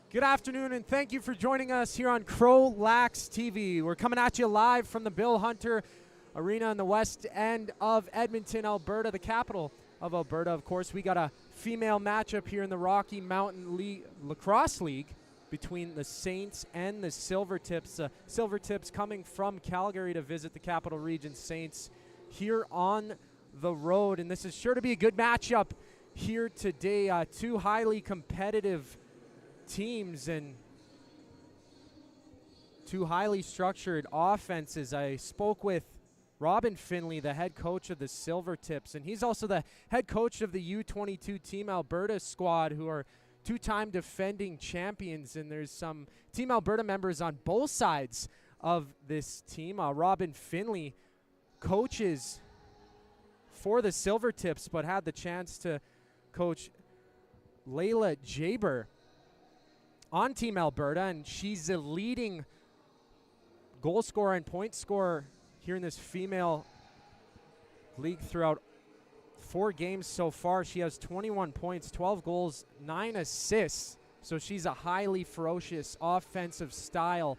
Good afternoon, and thank you for joining us here on CROW LAX TV. We're coming at you live from the Bill Hunter Arena in the west end of Edmonton, Alberta, the capital of Alberta. Of course, we got a female matchup here in the Rocky Mountain Lacrosse League between the Saints and the Silvertips. Silvertips coming from Calgary to visit the Capital Region Saints here on the road, and this is sure to be a good matchup here today. Two highly competitive teams and two highly structured offenses. I spoke with Robin Finley, the head coach of the Silvertips, and he's also the head coach of the U22 Team Alberta squad, who are two-time defending champions, and there's some Team Alberta members on both sides of this team. Robin Finley coaches for the Silvertips, but had the chance to coach Layla Jaber on Team Alberta, and she's the leading goal scorer and point scorer here in this female league throughout 4 games so far. She has 21 points, 12 goals, 9 assists, so she's a highly ferocious offensive style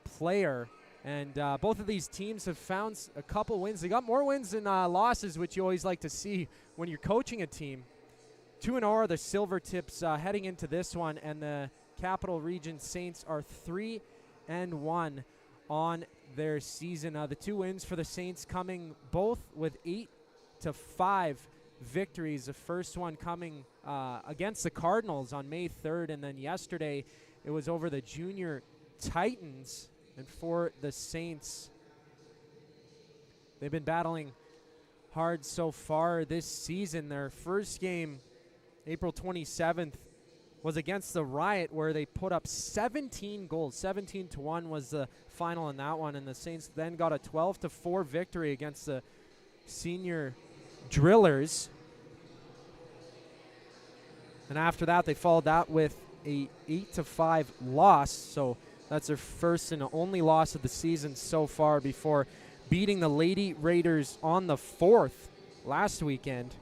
player, and both of these teams have found a couple wins. They got more wins than losses, which you always like to see when you're coaching a team. 2-0 are the Silvertips heading into this one, and the Capital Region Saints are 3-1 on their season. The 2 wins for the Saints coming both with 8-5 victories. The first one coming against the Cardinals on May 3rd, and then yesterday it was over the Junior Titans. And for the Saints, they've been battling hard so far this season. Their first game, April 27th, was against the Riot, where they put up 17 goals. 17-1 was the final in that one, and the Saints then got a 12-4 victory against the Senior Drillers. And after that, they followed that with a 8-5 loss. So that's their first and only loss of the season so far, before beating the Lady Raiders on the 4th last weekend,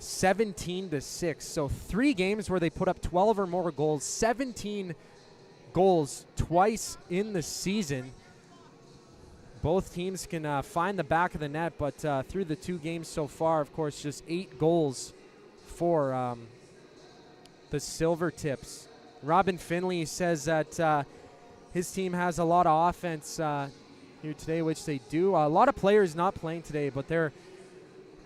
17-6. So 3 games where they put up 12 or more goals, 17 goals twice in the season. Both teams can find the back of the net, but through the 2 games so far, of course, just 8 goals for the Silvertips. Robin Finley says that his team has a lot of offense here today, which they do. A lot of players not playing today, but they're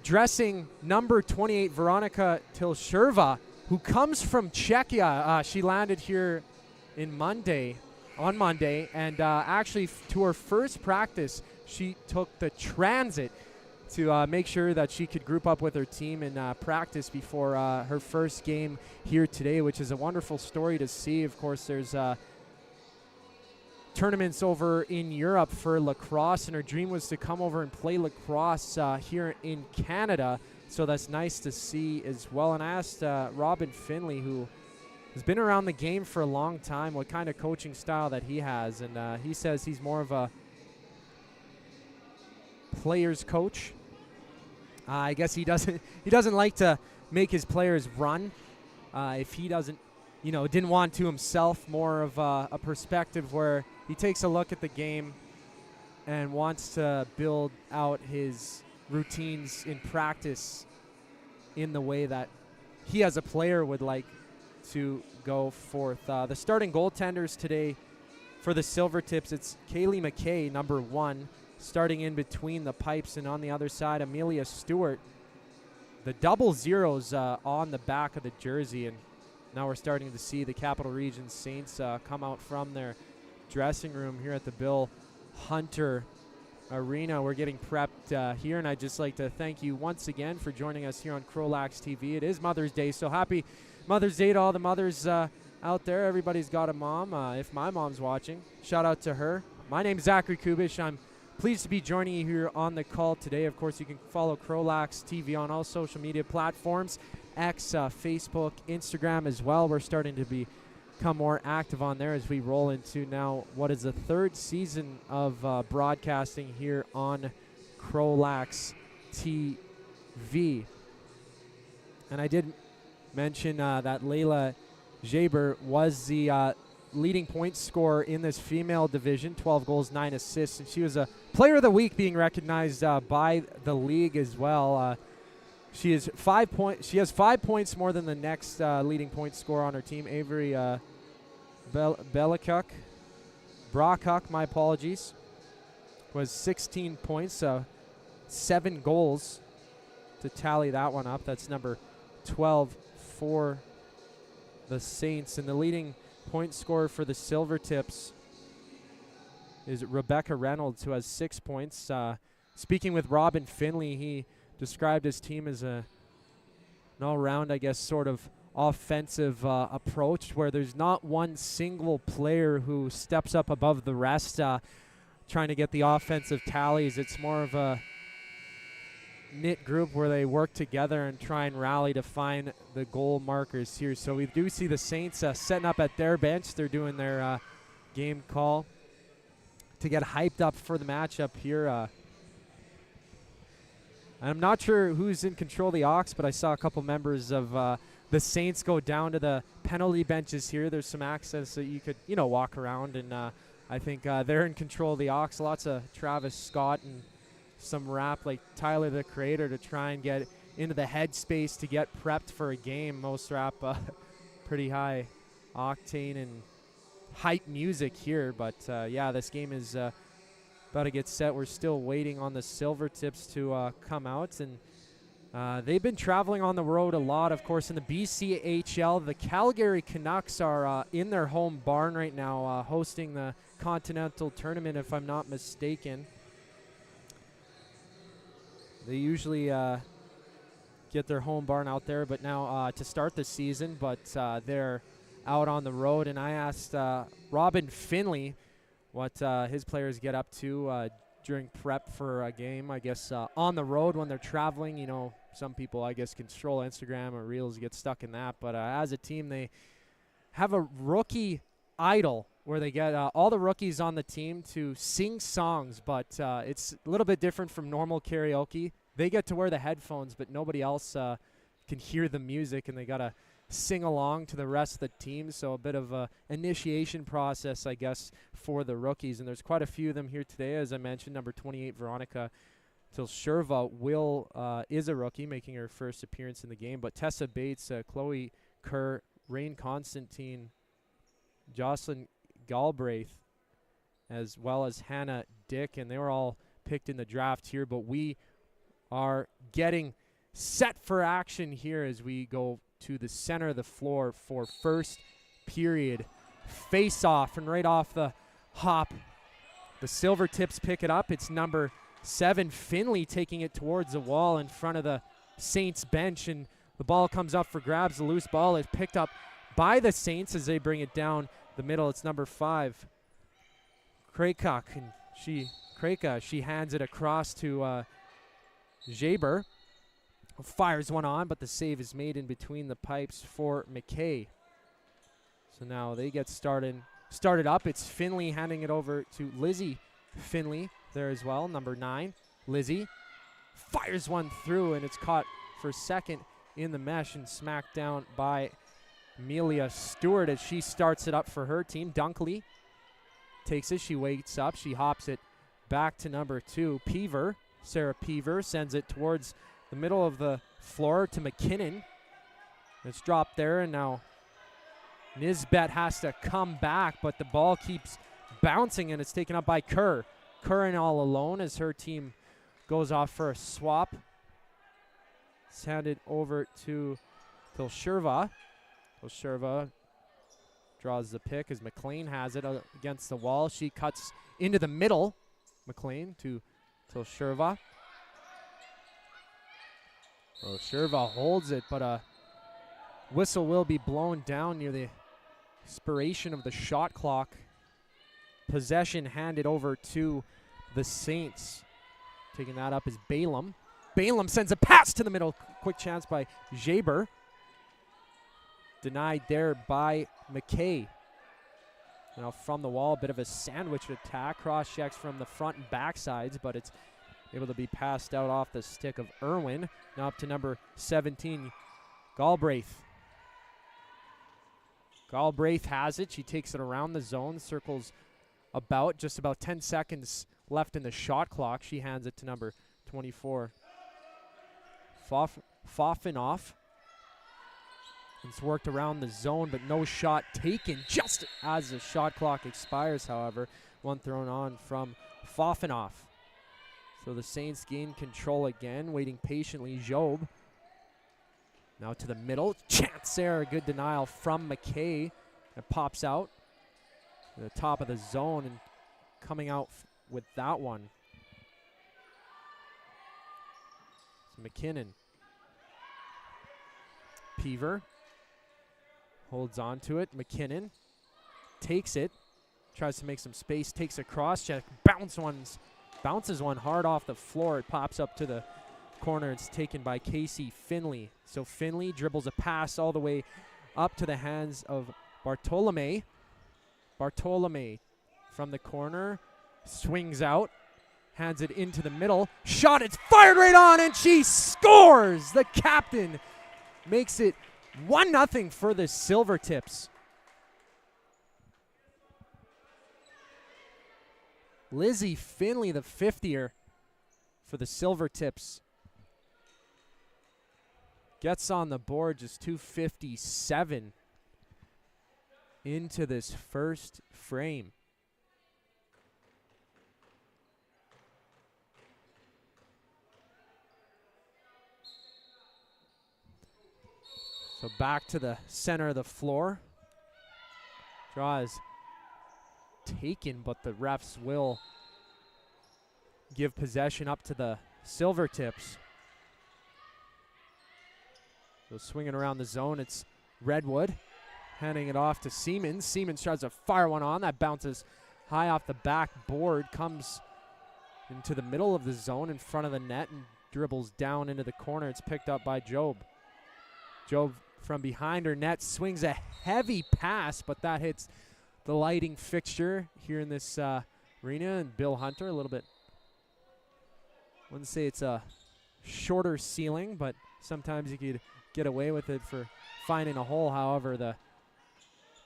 dressing number 28, Veronika Tilshurva, who comes from Czechia. She landed here on Monday, and actually to her first practice, she took the transit to make sure that she could group up with her team and practice before her first game here today, which is a wonderful story to see. Of course, there's tournaments over in Europe for lacrosse, and her dream was to come over and play lacrosse here in Canada, so that's nice to see as well. And I asked Robin Finley, who has been around the game for a long time, what kind of coaching style that he has, and he says he's more of a player's coach. I guess he doesn't like to make his players run if he doesn't, didn't want to himself. More of a perspective where he takes a look at the game and wants to build out his routines in practice in the way that he as a player would like to go forth. The starting goaltenders today for the Silvertips, it's Kaylee McKay, number 1, starting in between the pipes, and on the other side, Amelia Stewart. The double zeros on the back of the jersey, and now we're starting to see the Capital Region Saints come out from their dressing room here at the Bill Hunter Arena. We're getting prepped here, and I'd just like to thank you once again for joining us here on CROW LAX TV. It is Mother's Day, so happy Mother's Day to all the mothers out there. Everybody's got a mom. If my mom's watching, shout out to her. My name's Zachary Kubish. I'm pleased to be joining you here on the call today. Of course, you can follow CROW LAX TV on all social media platforms, X, Facebook, Instagram as well. We're starting to become more active on there as we roll into now what is the 3rd season of broadcasting here on CROW LAX TV. And I did mention that Layla Jaber was the leading point scorer in this female division, 12 goals, 9 assists, and she was a player of the week being recognized by the league as well. She has 5 points more than the next leading point scorer on her team, Avery Brockuk, my apologies, was 16 points, 7 goals to tally that one up. That's number 12 for the Saints. And the leading point scorer for the Silvertips is Rebecca Reynolds, who has 6 points. Speaking with Robin Finley, he described his team as an all-round, I guess, sort of offensive approach where there's not one single player who steps up above the rest trying to get the offensive tallies. It's more of a knit group where they work together and try and rally to find the goal markers here. So we do see the Saints setting up at their bench. They're doing their game call to get hyped up for the matchup here. I'm not sure who's in control of the Aux, but I saw a couple members of the Saints go down to the penalty benches here. There's some access that you could, walk around, and I think they're in control of the Aux. Lots of Travis Scott and some rap like Tyler the Creator to try and get into the headspace to get prepped for a game. Most rap pretty high octane and hype music here, but yeah, this game is about to get set. We're still waiting on the Silvertips to come out, and they've been traveling on the road a lot, of course, in the BCHL. The Calgary Canucks are in their home barn right now hosting the Continental Tournament, if I'm not mistaken. They usually get their home barn out there, but now to start the season, but they're out on the road. And I asked Robin Finley what his players get up to during prep for a game, I guess, on the road when they're traveling. Some people, I guess, control Instagram or Reels, get stuck in that. But as a team, they have a rookie idol where they get all the rookies on the team to sing songs, but it's a little bit different from normal karaoke. They get to wear the headphones, but nobody else can hear the music, and they got to sing along to the rest of the team. So a bit of a initiation process, I guess, for the rookies. And there's quite a few of them here today. As I mentioned, number 28, Veronica Tilsherva is a rookie, making her first appearance in the game. But Tessa Bates, Chloe Kerr, Rain Constantine, Jocelyn Galbraith, as well as Hannah Dick, and they were all picked in the draft here. But we are getting set for action here as we go to the center of the floor for first period face-off. And right off the hop, the Silvertips pick it up. It's number 7, Finley, taking it towards the wall in front of the Saints bench, and the ball comes up for grabs. The loose ball is picked up by the Saints as they bring it down the middle. It's number 5, Kraycock, and she hands it across to Jaber, who fires one on, but the save is made in between the pipes for McKay. So now they get started up. It's Finley handing it over to Lizzie Finley there as well, number 9. Lizzie fires one through, and it's caught for second in the mesh and smacked down by Amelia Stewart as she starts it up for her team. Dunkley takes it. She waits up. She hops it back to number 2, Peaver. Sarah Peaver sends it towards the middle of the floor to McKinnon. It's dropped there, and now Nisbet has to come back, but the ball keeps bouncing, and it's taken up by Kerr. Curran all alone as her team goes off for a swap. It's handed over to Tilsherva. Tilsherva draws the pick as McLean has it against the wall. She cuts into the middle. McLean to Tilsherva. Tilsherva holds it, but a whistle will be blown down near the expiration of the shot clock. Possession handed over to the Saints. Taking that up is Balaam. Balaam sends a pass to the middle. Quick chance by Jaber. Denied there by McKay. Now from the wall, a bit of a sandwich attack. Cross checks from the front and back sides, but it's able to be passed out off the stick of Irwin. Now up to number 17, Galbraith. Galbraith has it. She takes it around the zone, circles about, just about 10 seconds left in the shot clock. She hands it to number 24. Fofinoff. It's worked around the zone, but no shot taken just as the shot clock expires, however. One thrown on from Fofinoff. So the Saints gain control again, waiting patiently. Job. Now to the middle. Chance there. A good denial from McKay. It pops out to the top of the zone and coming out with that one. It's McKinnon. Peaver holds on to it. McKinnon takes it. Tries to make some space. Takes a cross check. Bounces one hard off the floor. It pops up to the corner. It's taken by Casey Finley. So Finley dribbles a pass all the way up to the hands of Bartolome. Bartolome from the corner. Swings out. Hands it into the middle. Shot. It's fired right on, and she scores! The captain makes it 1-0 for the Silvertips. Lizzie Finley, the 50-er for the Silvertips, gets on the board, just 2:57 into this first frame. So back to the center of the floor. Draw is taken, but the refs will give possession up to the Silvertips. So swinging around the zone, it's Redwood handing it off to Siemens. Siemens tries to fire one on. That bounces high off the backboard, comes into the middle of the zone in front of the net and dribbles down into the corner. It's picked up by Job. Job from behind her net swings a heavy pass, but that hits the lighting fixture here in this arena. And Bill Hunter, a little bit, wouldn't say it's a shorter ceiling, but sometimes you could get away with it for finding a hole. However, the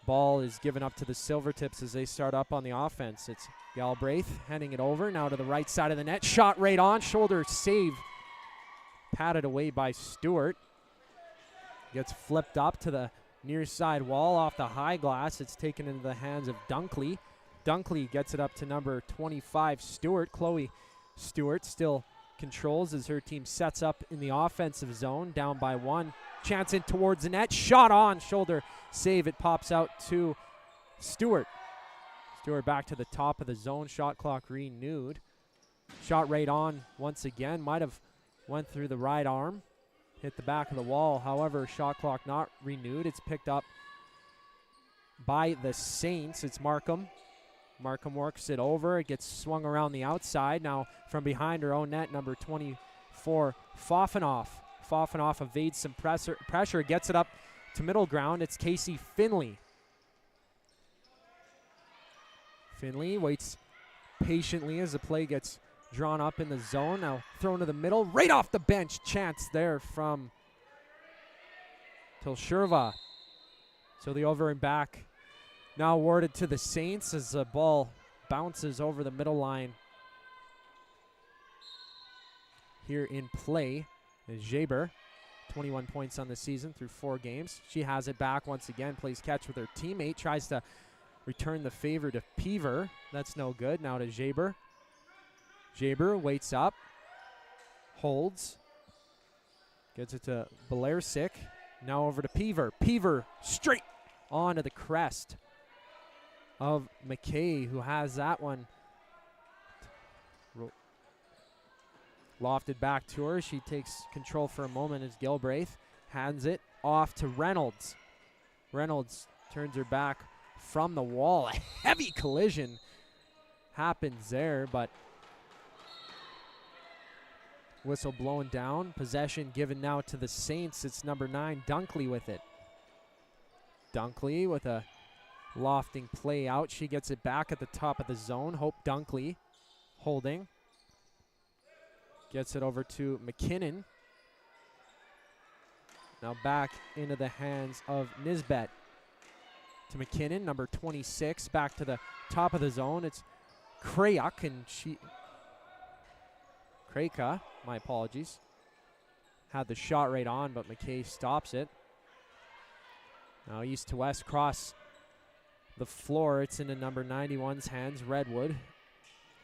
ball is given up to the Silvertips as they start up on the offense. It's Galbraith handing it over now to the right side of the net. Shot right on, shoulder save, patted away by Stewart. Gets flipped up to the near side wall off the high glass. It's taken into the hands of Dunkley. Dunkley gets it up to number 25, Stewart. Chloe Stewart still controls as her team sets up in the offensive zone, down by one. Chance in towards the net. Shot on, shoulder save. It pops out to Stewart. Stewart back to the top of the zone. Shot clock renewed. Shot right on once again. Might have went through the right arm. Hit the back of the wall. However, shot clock not renewed. It's picked up by the Saints. It's Markham. Markham works it over. It gets swung around the outside. Now from behind her own net, number 24, Fofinoff. Fofinoff evades some pressure. Gets it up to middle ground. It's Casey Finley. Finley waits patiently as the play gets drawn up in the zone. Now thrown to the middle, right off the bench. Chance there from Tilshurva. So the over and back now awarded to the Saints as the ball bounces over the middle line. Here in play is Jaber, 21 points on the season through 4 games. She has it back once again, plays catch with her teammate, tries to return the favor to Peaver. That's no good. Now to Jaber. Jaber waits up, holds, gets it to Belairsic. Now over to Peaver. Peaver straight onto the crest of McKay, who has that one lofted back to her. She takes control for a moment as Galbraith hands it off to Reynolds. Reynolds turns her back from the wall. A heavy collision happens there, but whistle blown down. Possession given now to the Saints. It's number 9, Dunkley with it. Dunkley with a lofting play out. She gets it back at the top of the zone. Hope Dunkley holding. Gets it over to McKinnon. Now back into the hands of Nisbet. to McKinnon, number 26, back to the top of the zone. It's Krayuk, and Krayka, my apologies. Had the shot right on, but McKay stops it. Now east to west, cross the floor. It's into number 91's hands, Redwood.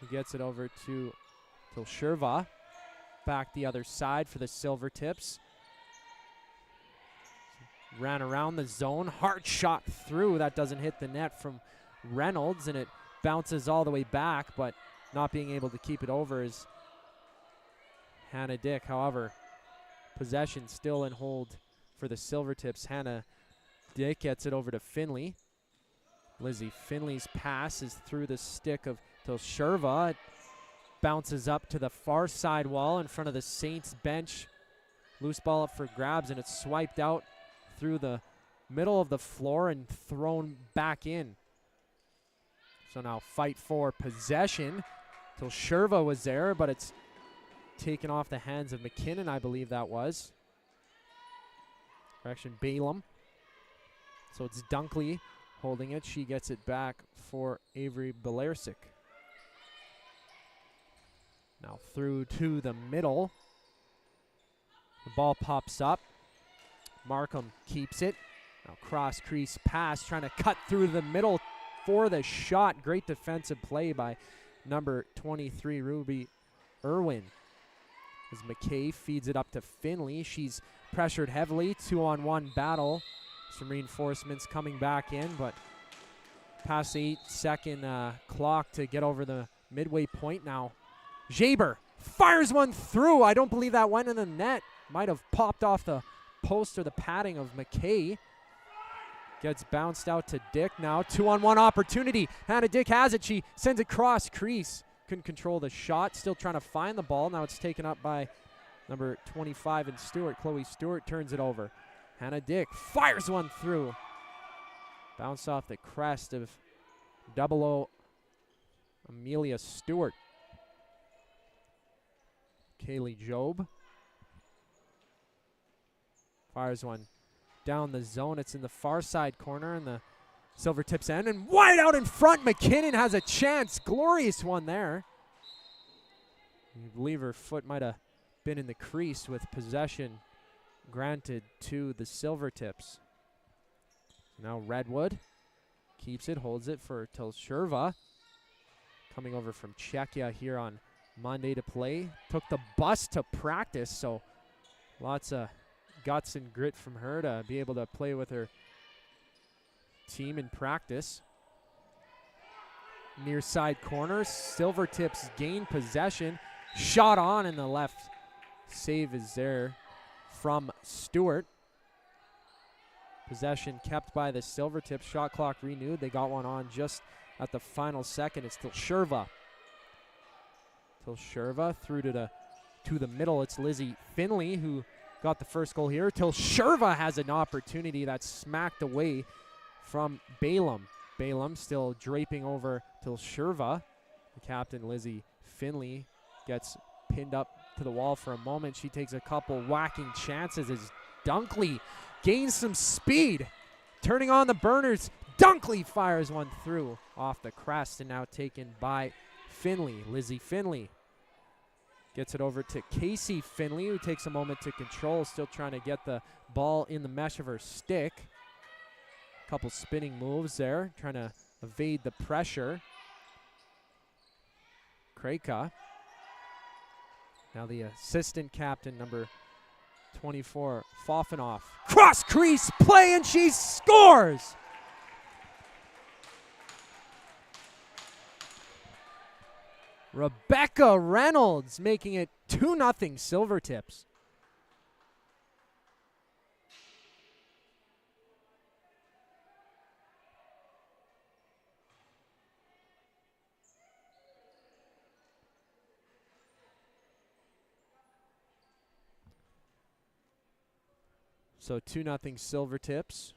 He gets it over to Tilsherva. Back the other side for the Silvertips. Ran around the zone, hard shot through. That doesn't hit the net from Reynolds, and it bounces all the way back, but not being able to keep it over is Hannah Dick. However, possession still in hold for the Silvertips. Hannah Dick gets it over to Finley. Lizzie Finley's pass is through the stick of Tilsherva. It bounces up to the far side wall in front of the Saints bench. Loose ball up for grabs, and it's swiped out through the middle of the floor and thrown back in. So now fight for possession. Tilsherva was there, but it's taken off the hands of McKinnon, I believe that was. Correction, Balaam. So it's Dunkley holding it. She gets it back for Avery Belarsic. Now through to the middle. The ball pops up. Markham keeps it. Now cross crease pass, trying to cut through the middle for the shot. Great defensive play by number 23, Ruby Irwin. As McKay feeds it up to Finley. She's pressured heavily. 2-on-1 battle. Some reinforcements coming back in, but past the 8-second clock to get over the midway point now. Jaber fires one through. I don't believe that went in the net. Might have popped off the post or the padding of McKay. Gets bounced out to Dick now. 2-on-1 opportunity. Hannah Dick has it. She sends it cross crease. Couldn't control the shot. Still trying to find the ball. Now it's taken up by number 25 and Stewart. Chloe Stewart turns it over. Hannah Dick fires one through. Bounce off the crest of 00 Amelia Stewart. Kaylee Job fires one down the zone. It's in the far side corner in the Silvertips end, and wide out in front. McKinnon has a chance. Glorious one there. I believe her foot might have been in the crease with possession granted to the Silvertips. Now Redwood keeps it, holds it for Tilsherva. Coming over from Czechia here on Monday to play. Took the bus to practice, so lots of guts and grit from her to be able to play with her team in practice. Near side corner, Silvertips gain possession. Shot on in the left. Save is there from Stewart. Possession kept by the Silvertips. Shot clock renewed. They got one on just at the final second. It's Tilsherva. Tilsherva through to the middle. It's Lizzie Finley who got the first goal here. Tilsherva has an opportunity that's smacked away from Balaam. Balaam still draping over Tilsherva. The captain, Lizzie Finley, gets pinned up to the wall for a moment. She takes a couple whacking chances as Dunkley gains some speed. Turning on the burners, Dunkley fires one through off the crest and now taken by Finley. Lizzie Finley gets it over to Casey Finley, who takes a moment to control, still trying to get the ball in the mesh of her stick. Couple spinning moves there, trying to evade the pressure. Krayka. Now the assistant captain, number 24, Fofanoff. Cross crease play, and she scores! Rebecca Reynolds making it 2-0 Silvertips. So 2-0 Silvertips.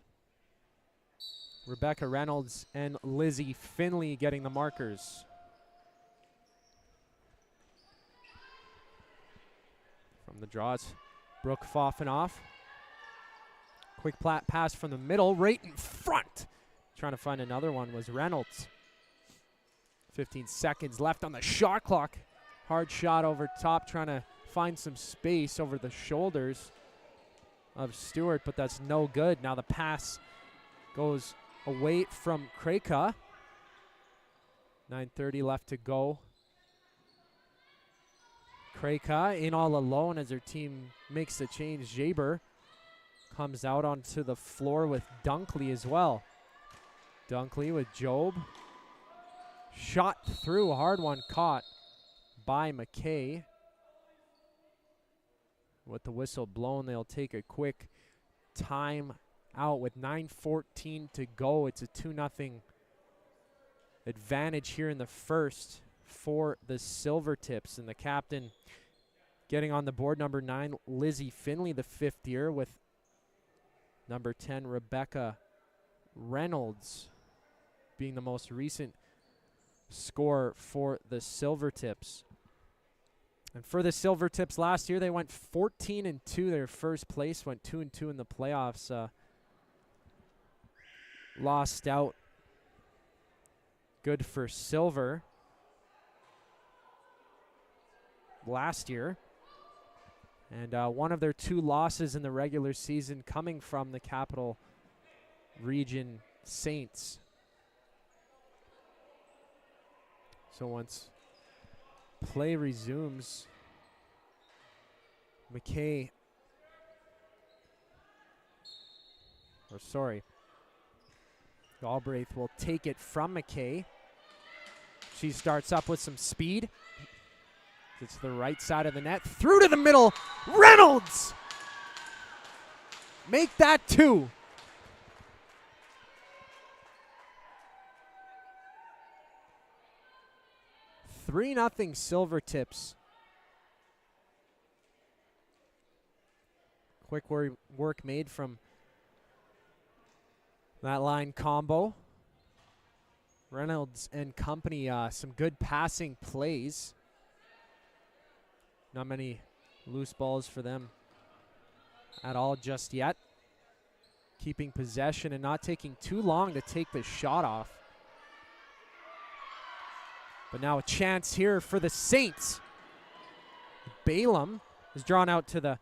Rebecca Reynolds and Lizzie Finley getting the markers. From the draws, Brooke Fofanoff. Quick pass from the middle, right in front. trying to find another one was Reynolds. 15 seconds left on the shot clock. Hard shot over top, trying to find some space over the shoulders of Stewart, but that's no good. Now the pass goes away from CROW. 9:30 left to go. CROW in all alone as their team makes the change. Jaber comes out onto the floor with Dunkley as well. Dunkley with Job. Shot through, a hard one caught by McKay. With the whistle blown, they'll take a quick time out with 9:14 to go. It's a 2-0 advantage here in the first for the Silvertips. And the captain getting on the board, number 9, Lizzie Finley, the 5th year, with number 10, Rebecca Reynolds, being the most recent scorer for the Silvertips. And for the Silvertips last year, they went 14-2. Their first place went 2-2 in the playoffs. Lost out. Good for silver last year. And one of their 2 losses in the regular season coming from the Capital Region Saints. So once play resumes, Galbraith will take it from McKay. She starts up with some speed. It's the right side of the net, through to the middle. Reynolds! Make that 2. $3-0 Silvertips. Quick work made from that line combo. Reynolds and company, some good passing plays. Not many loose balls for them at all just yet. Keeping possession and not taking too long to take the shot off. But now a chance here for the Saints. Balaam is drawn out to the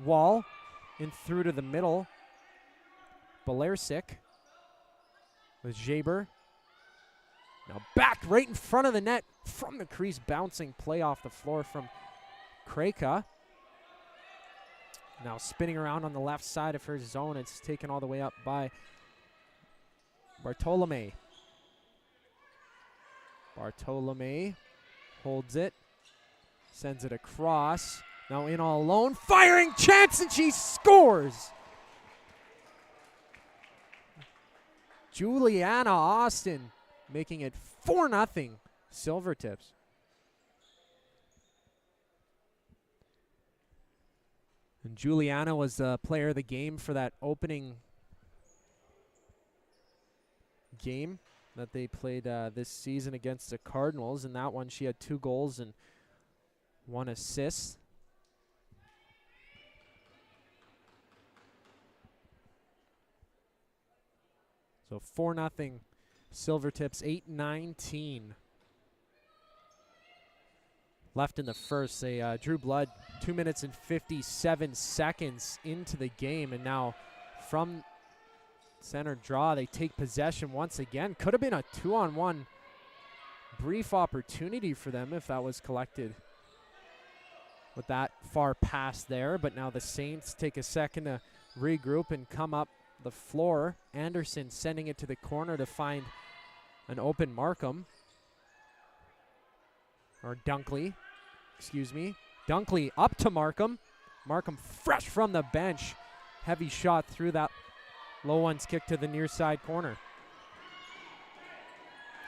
wall and through to the middle. Belarsic with Jaber. Now back right in front of the net from the crease, bouncing play off the floor from CROW. Now spinning around on the left side of her zone. It's taken all the way up by Bartolome. Bartolome holds it, sends it across. Now in all alone, firing chance, and she scores! Juliana Austin making it 4-0 Silvertips. And Juliana was the player of the game for that opening game that they played this season against the Cardinals. In that one, she had 2 goals and 1 assist. So 4-0 Silvertips, 8:19 left in the first. They drew blood 2 minutes and 57 seconds into the game, and now from center draw, they take possession once again. Could have been a 2-on-1 brief opportunity for them if that was collected with that far pass there. But now the Saints take a second to regroup and come up the floor. Anderson sending it to the corner to find an open Markham. Or Dunkley, excuse me. Dunkley up to Markham. Markham fresh from the bench. Heavy shot through that. Low one's kick to the near side corner.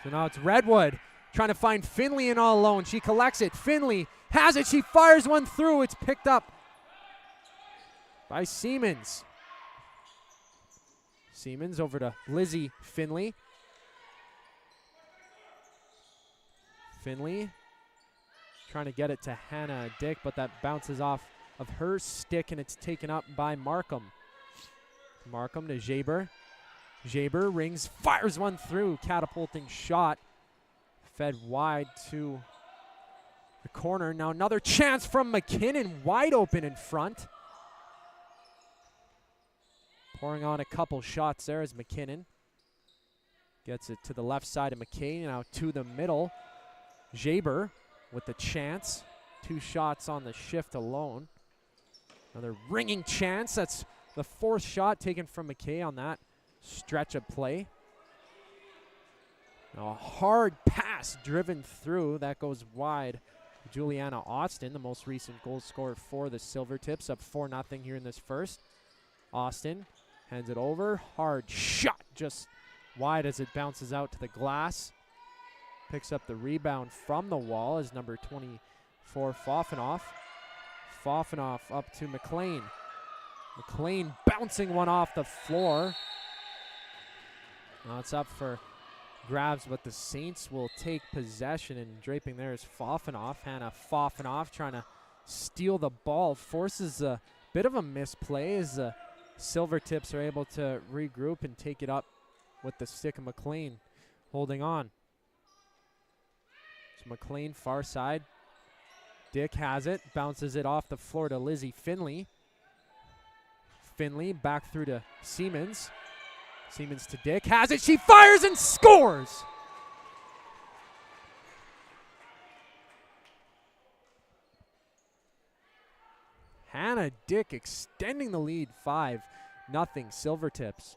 So now it's Redwood trying to find Finley in all alone. She collects it. Finley has it. She fires one through. It's picked up by Siemens. Siemens over to Lizzie Finley. Finley trying to get it to Hannah Dick, but that bounces off of her stick and it's taken up by Markham. Markham to Jaber. Jaber rings, fires one through, catapulting shot. Fed wide to the corner. Now another chance from McKinnon, wide open in front. Pouring on a couple shots there as McKinnon gets it to the left side of McKay, now to the middle. Jaber with the chance. 2 shots on the shift alone. Another ringing chance. That's the 4th shot taken from McKay on that stretch of play. Now a hard pass driven through. That goes wide. Juliana Austin, the most recent goal scorer for the Silvertips, up 4-0 here in this first. Austin hands it over. Hard shot just wide as it bounces out to the glass. Picks up the rebound from the wall as number 24, Fofanoff. Fofanoff up to McLean. McLean bouncing one off the floor. Now it's up for grabs, but the Saints will take possession, and draping there is Fofanoff. Hannah Fofanoff trying to steal the ball. Forces a bit of a misplay as the Silvertips are able to regroup and take it up with the stick of McLean holding on. So McLean far side. Dick has it, bounces it off the floor to Lizzie Finley. Finley back through to Siemens. Siemens to Dick, has it, she fires and scores! Hannah Dick extending the lead, 5-0 Silvertips.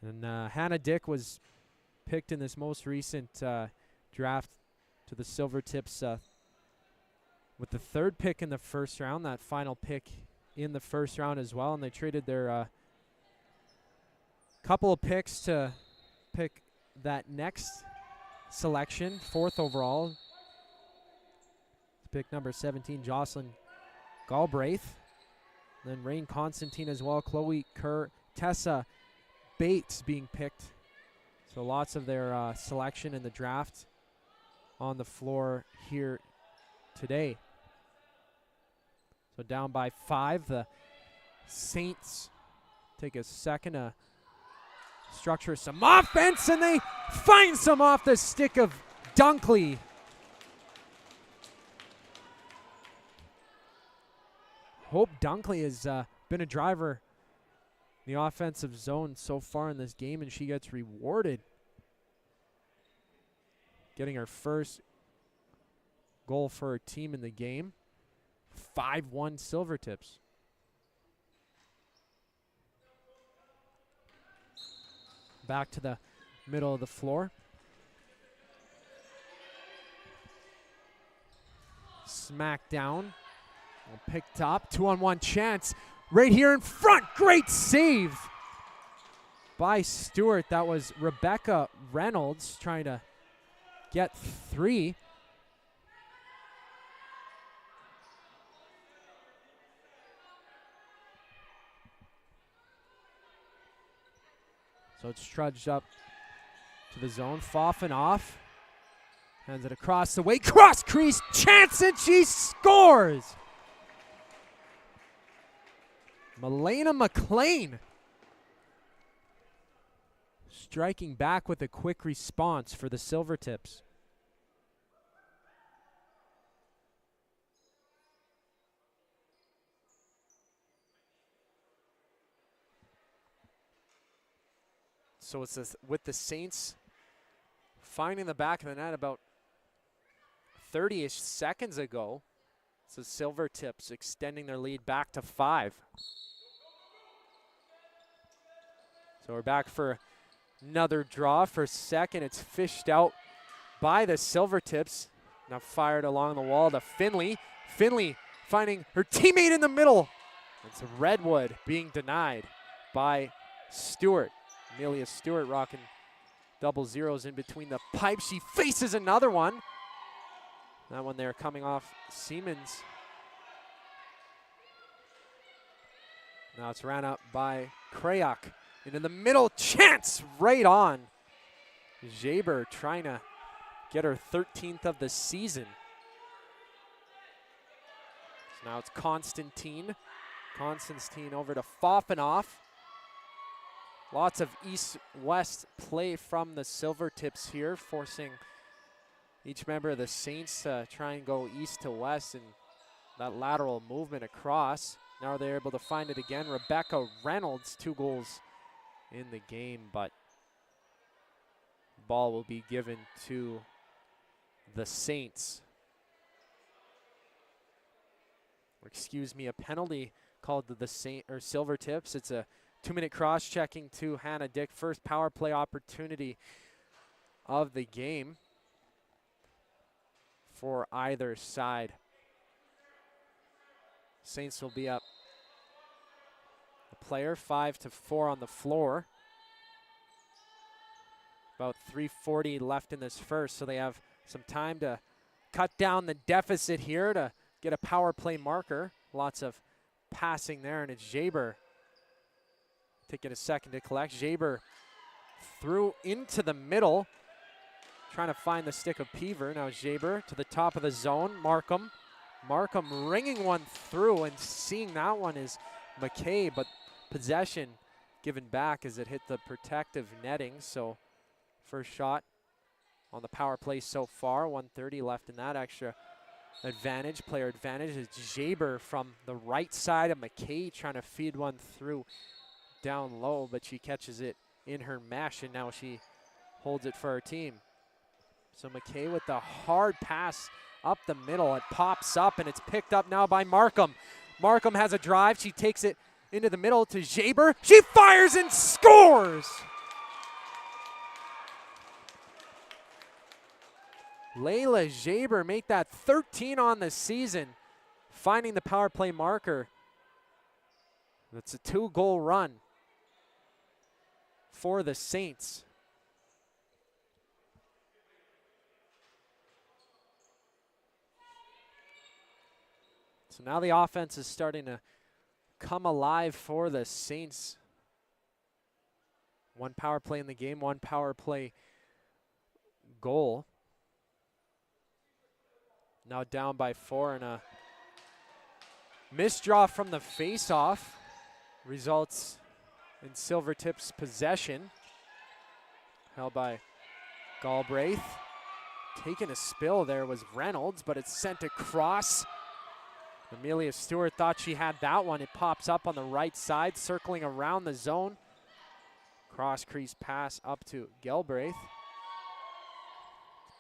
And Hannah Dick was picked in this most recent draft to the Silvertips with the 3rd pick in the first round, that final pick in the first round as well, and they traded their couple of picks to pick that next selection, 4th overall. Pick number 17, Jocelyn Galbraith. Then Rain Constantine as well, Chloe Kerr, Tessa Bates being picked. So lots of their selection in the draft on the floor here today. So down by 5, the Saints take a second to structure some offense, and they find some off the stick of Dunkley. Hope Dunkley has been a driver in the offensive zone so far in this game, and she gets rewarded getting her first goal for her team in the game. 5-1 Silvertips. Back to the middle of the floor. Smack down. Picked up. 2-on-1 chance. Right here in front. Great save by Stewart. That was Rebecca Reynolds trying to get 3. So it's trudged up to the zone. Fofanoff hands it across the way. Cross crease chance, and she scores! Milena McLean striking back with a quick response for the Silvertips. So it's this, with the Saints finding the back of the net about 30-ish seconds ago. It's the Silvertips extending their lead back to 5. So we're back for another draw for second. It's fished out by the Silvertips. Now fired along the wall to Finley. Finley finding her teammate in the middle. It's Redwood being denied by Stewart. Amelia Stewart rocking double zeros in between the pipes. She faces another one. That one there coming off Siemens. Now it's ran up by Krayuk. Into the middle, chance right on. Jaber trying to get her 13th of the season. So now it's Constantine. Constantine over to Fofanoff. Lots of east-west play from the Silvertips here, forcing each member of the Saints to try and go east to west, and that lateral movement across. Now they're able to find it again. Rebecca Reynolds, 2 goals in the game, but ball will be given to the Saints. Or excuse me, a penalty called to the Silvertips. It's a 2-minute cross-checking to Hannah Dick. First power play opportunity of the game for either side. Saints will be up a player, 5-4 on the floor. About 3:40 left in this first, so they have some time to cut down the deficit here to get a power play marker. Lots of passing there, and it's Jaber taking a second to collect. Jaber threw into the middle, trying to find the stick of Peaver. Now Jaber to the top of the zone. Markham ringing one through, and seeing that one is McKay, but possession given back as it hit the protective netting. So first shot on the power play so far. 1:30 left in that extra advantage. Player advantage is Jaber from the right side of McKay, trying to feed one through down low, but she catches it in her mesh, and now she holds it for her team. So McKay with the hard pass up the middle. It pops up, and it's picked up now by Markham. Markham has a drive. She takes it into the middle to Jaber. She fires and scores! Layla Jaber made that 13 on the season, finding the power play marker. That's a 2-goal run for the Saints. So now the offense is starting to come alive for the Saints. 1 power play in the game, 1 power play goal. Now down by 4, and a misdraw from the face-off results in Silvertips possession. Held by Galbraith. Taking a spill there was Reynolds, but it's sent across. Amelia Stewart thought she had that one. It pops up on the right side, circling around the zone. Cross crease pass up to Galbraith.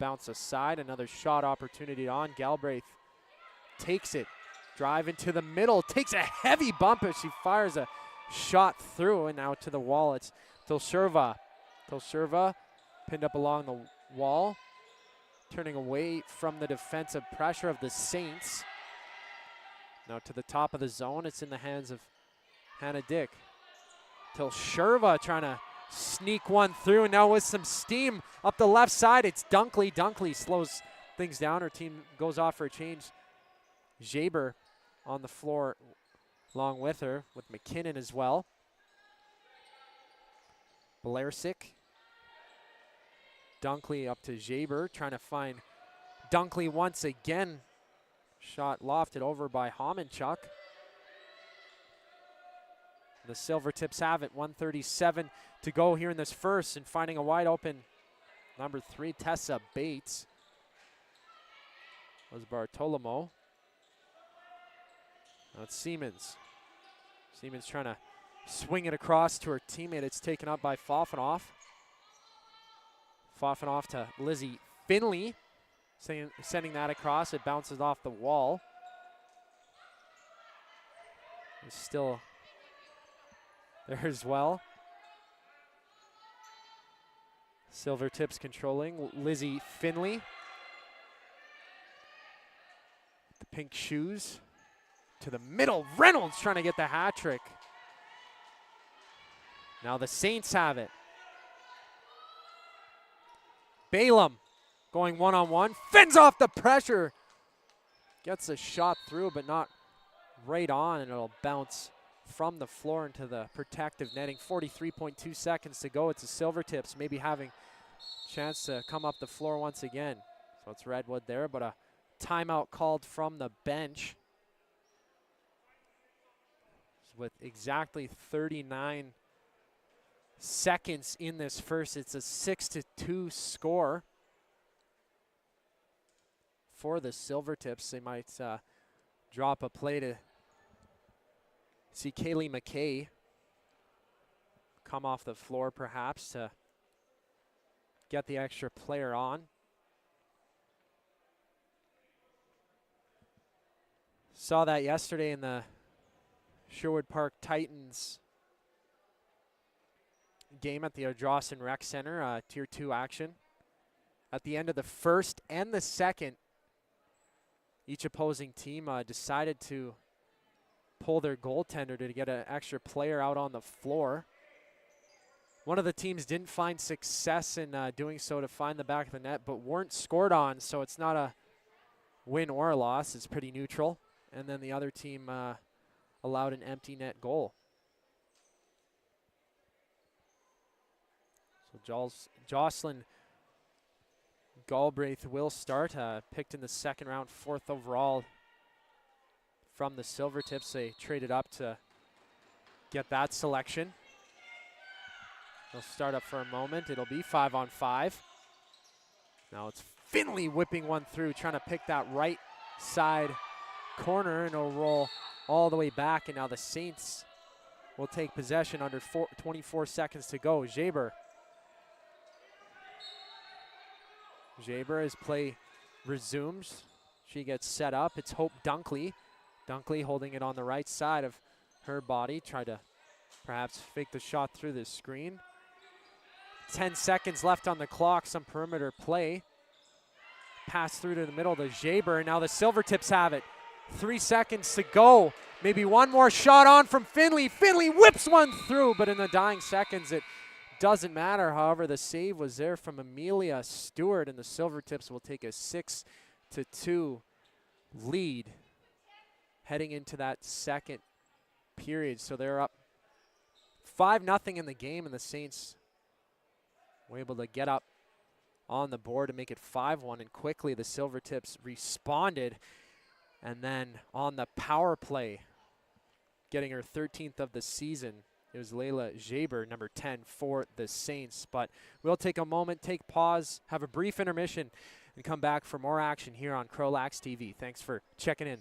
Bounce aside, another shot opportunity on. Galbraith takes it, drive into the middle, takes a heavy bump as she fires a shot through, and now to the wall. It's Tilsherva. Tilsherva pinned up along the wall, turning away from the defensive pressure of the Saints. Now to the top of the zone. It's in the hands of Hannah Dick. Tilsherva trying to sneak one through, and now with some steam up the left side, it's Dunkley. Dunkley slows things down. Her team goes off for a change. Jaber on the floor along with her, with McKinnon as well. Belairsic. Dunkley up to Jaber, trying to find Dunkley once again. Shot lofted over by Homenchuk. The Silvertips have it. 1:37 to go here in this first, and finding a wide open number 3, Tessa Bates. Was Bartolomo. Now it's Siemens. Siemens trying to swing it across to her teammate. It's taken up by Fofanoff. Fofanoff to Lizzie Finley, sending that across. It bounces off the wall. It's still there as well. Silvertips controlling. Lizzie Finley. The pink shoes to the middle. Reynolds trying to get the hat trick. Now the Saints have it. Balaam going one-on-one. Fends off the pressure. Gets a shot through, but not right on, and it'll bounce from the floor into the protective netting. 43.2 seconds to go. It's the Silvertips maybe having a chance to come up the floor once again. So it's Redwood there, but a timeout called from the bench. With exactly 39 seconds in this first. It's a 6-2 score for the Silvertips. They might drop a play to see Kaylee McKay come off the floor perhaps to get the extra player on. Saw that yesterday in the Sherwood Park Titans game at the Ardrossan Rec Center, Tier 2 action. At the end of the first and the second, each opposing team decided to pull their goaltender to get an extra player out on the floor. One of the teams didn't find success in doing so to find the back of the net, but weren't scored on, so it's not a win or a loss. It's pretty neutral. And then the other team allowed an empty net goal. So Jocelyn Galbraith will start, picked in the second round, 4th overall from the Silvertips. They traded up to get that selection. They'll start up for a moment. It'll be 5-on-5. Now it's Finley whipping one through, trying to pick that right side corner, and it'll roll all the way back. And now the Saints will take possession under 24 seconds to go. Jaber as play resumes. She gets set up. It's Hope Dunkley. Dunkley holding it on the right side of her body. Tried to perhaps fake the shot through the screen. 10 seconds left on the clock. Some perimeter play. Pass through to the middle to Jaber. Now the Silvertips have it. 3 seconds to go. Maybe one more shot on from Finley. Finley whips one through, but in the dying seconds, it doesn't matter. However, the save was there from Amelia Stewart, and the Silvertips will take a 6-2 lead heading into that second period. So they're up 5-0 in the game, and the Saints were able to get up on the board to make it 5-1, and quickly the Silvertips responded. And then on the power play, getting her 13th of the season, it was Layla Jaber, number 10 for the Saints. But we'll take a moment, take pause, have a brief intermission, and come back for more action here on CROW LAX TV. Thanks for checking in.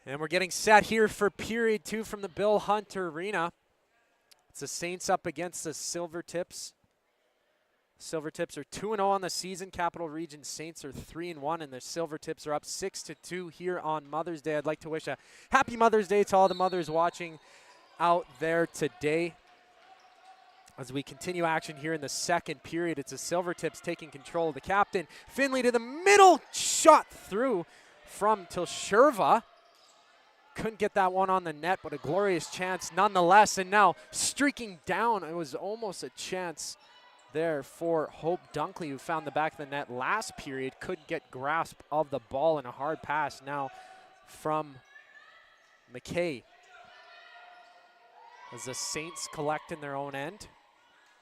And we're getting set here for period 2 from the Bill Hunter Arena. It's the Saints up against the Silvertips. Silvertips are 2-0 on the season. Capital Region Saints are 3-1, and the Silvertips are up 6-2 here on Mother's Day. I'd like to wish a happy Mother's Day to all the mothers watching out there today. As we continue action here in the second period, it's the Silvertips taking control of the captain. Finley to the middle, shot through from Tilsherva. Couldn't get that one on the net, but a glorious chance nonetheless. And now streaking down, it was almost a chance there for Hope Dunkley, who found the back of the net last period. Couldn't get grasp of the ball, in a hard pass now from McKay. As the Saints collect in their own end.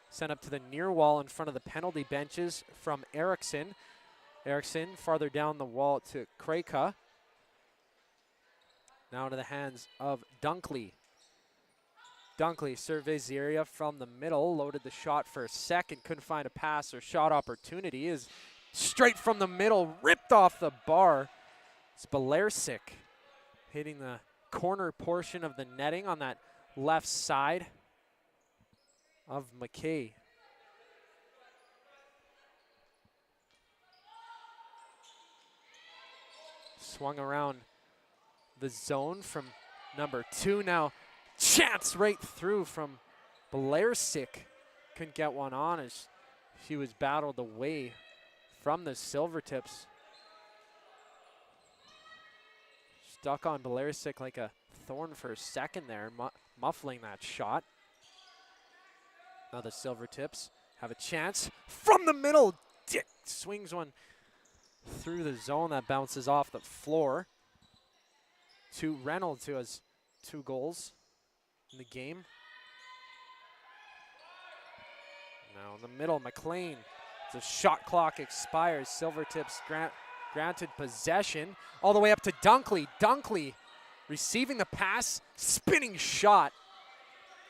Sent up to the near wall in front of the penalty benches from Erickson. Erickson farther down the wall to Kreka. Now to the hands of Dunkley. Dunkley surveys the area from the middle, loaded the shot for a second, couldn't find a pass or shot opportunity. Is straight from the middle, ripped off the bar. It's Belarsik hitting the corner portion of the netting on that left side of McKay. Swung around the zone from number 2. Now chance right through from Belarsik. Couldn't get one on as she was battled away from the Silvertips. Stuck on Belarsik like a thorn for a second there, muffling that shot. Now the Silvertips have a chance from the middle. Dick swings one through the zone that bounces off the floor to Reynolds, who has 2 goals in the game. Now in the middle, McLean. The shot clock expires. Silvertips granted possession all the way up to Dunkley. Dunkley receiving the pass, spinning shot.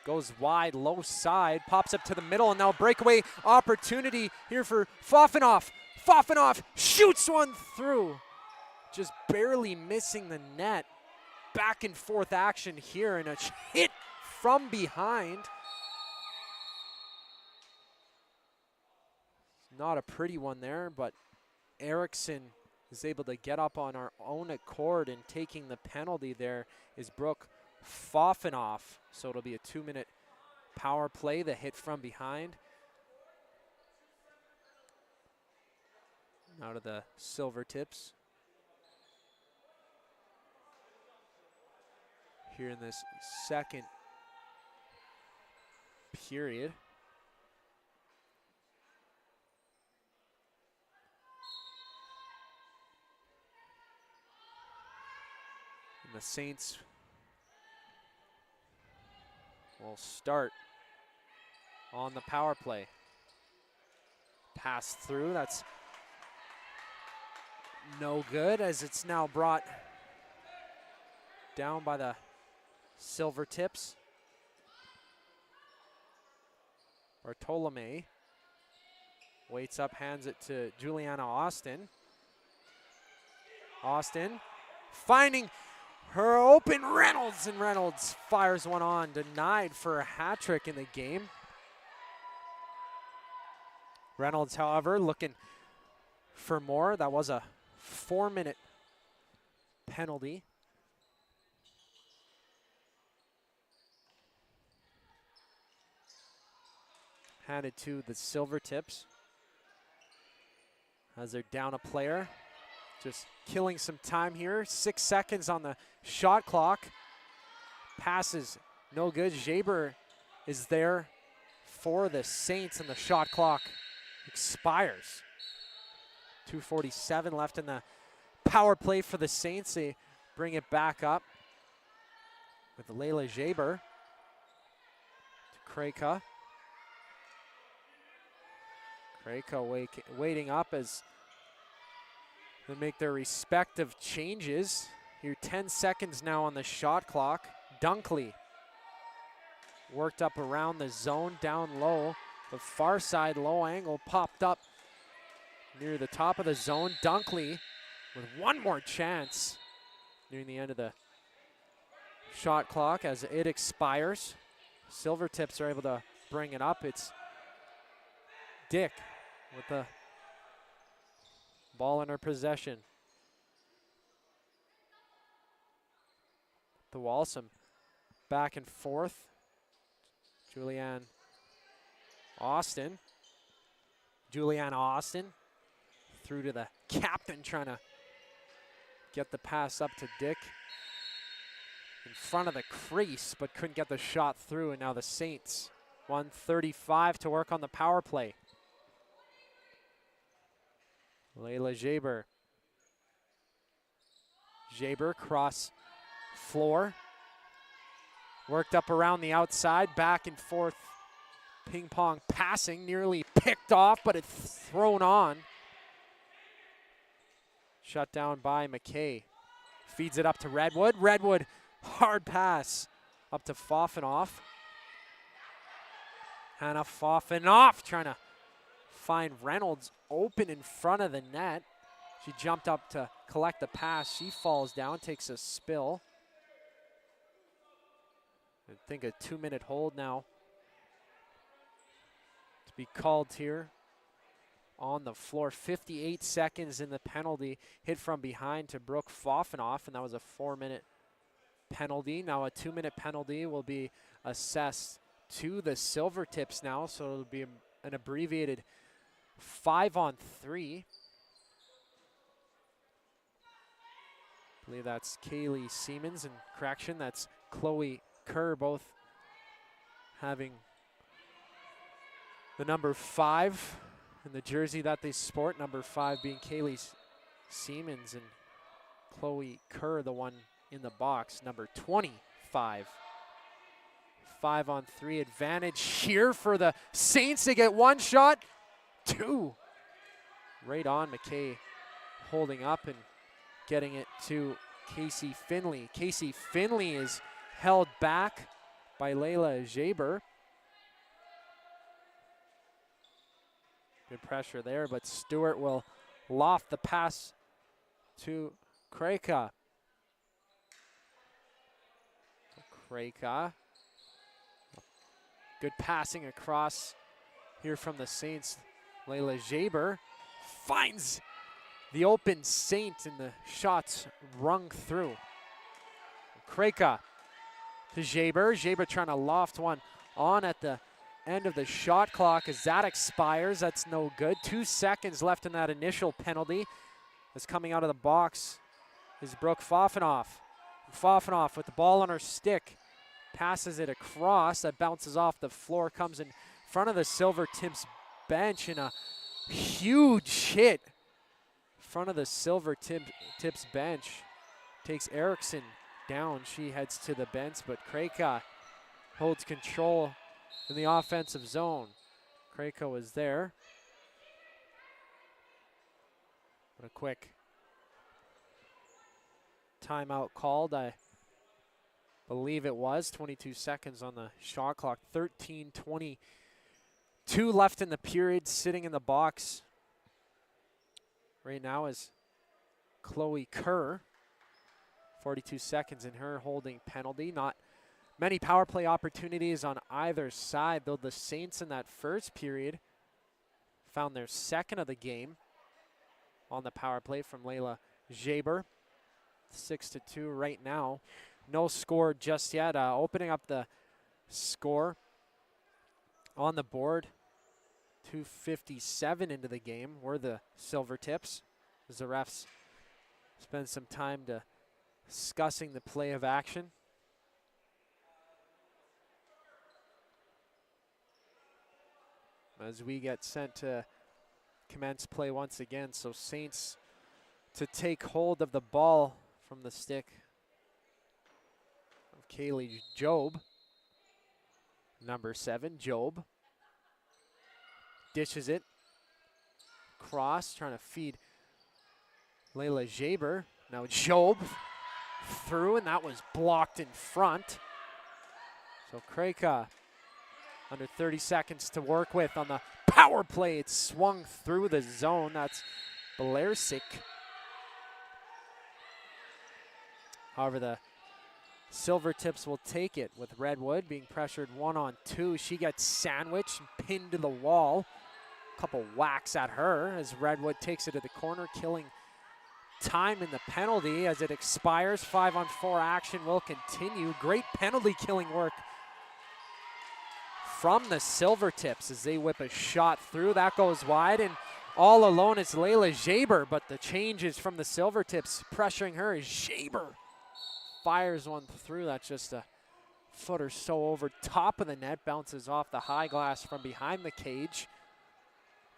Goes wide, low side, pops up to the middle, and now breakaway opportunity here for Fofanoff. Fofanoff shoots one through, just barely missing the net. Back and forth action here, and a hit from behind. Not a pretty one there, but Erickson is able to get up on our own accord, and taking the penalty there is Brooke Fofanoff. So it'll be a 2-minute power play, the hit from behind. Out of the Silvertips. Here in this second period. And the Saints will start on the power play. Pass through, that's no good, as it's now brought down by the Silvertips. Bartolome waits up, hands it to Juliana Austin. Austin finding her open Reynolds, and Reynolds fires one on, denied for a hat trick in the game. Reynolds, however, looking for more. That was a 4-minute penalty. Handed to the Silvertips as they're down a player. Just killing some time here. 6 seconds on the shot clock. Passes no good. Jaber is there for the Saints, and the shot clock expires. 2:47 left in the power play for the Saints. They bring it back up with Layla Jaber to Kreka. Kreka waiting up as they make their respective changes. Here 10 seconds now on the shot clock. Dunkley worked up around the zone, down low. The far side low angle popped up near the top of the zone. Dunkley with one more chance near the end of the shot clock as it expires. Silvertips are able to bring it up. It's Dick with the ball in her possession. The Walsum back and forth. Julianne Austin through to the captain, trying to get the pass up to Dick in front of the crease, but couldn't get the shot through. And now the Saints, 1:35 to work on the power play. Layla Jaber cross floor. Worked up around the outside, back and forth. Ping pong passing, nearly picked off, but it's thrown on. Shut down by McKay. Feeds it up to Redwood. Redwood, hard pass up to Fofanoff. Hannah Fofanoff trying to find Reynolds open in front of the net. She jumped up to collect the pass. She falls down, takes a spill. I think a 2-minute hold now to be called here on the floor. 58 seconds in the penalty. Hit from behind to Brooke Fofanoff, and that was a 4-minute penalty. Now a 2-minute penalty will be assessed to the Silvertips now, so it'll be an abbreviated 5-on-3. I believe that's Kaylee Siemens, and correction, that's Chloe Kerr, both having the number 5 in the jersey that they sport. Number 5 being Kaylee Siemens, and Chloe Kerr, the one in the box, number 25. 5-on-3 advantage here for the Saints. They get 1 shot, 2. Right on McKay, holding up and getting it to Casey Finley. Casey Finley is held back by Layla Jaber. Good pressure there, but Stewart will loft the pass to Kreka. Good passing across here from the Saints. Layla Jaber finds the open Saint, and the shots rung through. Kreka to Jaber. Jaber trying to loft one on at the end of the shot clock as that expires. That's no good. 2 seconds left in that initial penalty. As coming out of the box is Brooke Fofanoff. Fofanoff with the ball on her stick. Passes it across. That bounces off the floor. Comes in front of the Silvertips bench, and a huge hit in front of the Silvertips bench. Takes Erickson down. She heads to the bench, but Kreka holds control in the offensive zone. Kreka was there. But a quick timeout called. I believe it was 22 seconds on the shot clock. 13:22 left in the period. Sitting in the box right now is Chloe Kerr. 42 seconds in her holding penalty. Not many power play opportunities on either side, though the Saints in that first period found their second of the game on the power play from Layla Jaber. 6-2 right now. No score just yet. Opening up the score on the board. 2:57 into the game were the Silvertips, as the refs spend some time discussing the play of action. As we get sent to commence play once again. So Saints to take hold of the ball from the stick of Kaylee Job. Number 7, Job. Dishes it. Cross, trying to feed Layla Jaber. Now Job through, and that was blocked in front. So Kreka under 30 seconds to work with on the power play. It swung through the zone. That's Belairsic. However, the Silvertips will take it with Redwood being pressured 1-on-2. She gets sandwiched and pinned to the wall. Couple whacks at her as Redwood takes it to the corner, killing time in the penalty as it expires. 5-on-4 action will continue. Great penalty killing work from the Silvertips as they whip a shot through. That goes wide, and all alone is Layla Jaber, but the changes from the Silvertips pressuring her as Jaber fires one through. That's just a foot or so over top of the net, bounces off the high glass from behind the cage.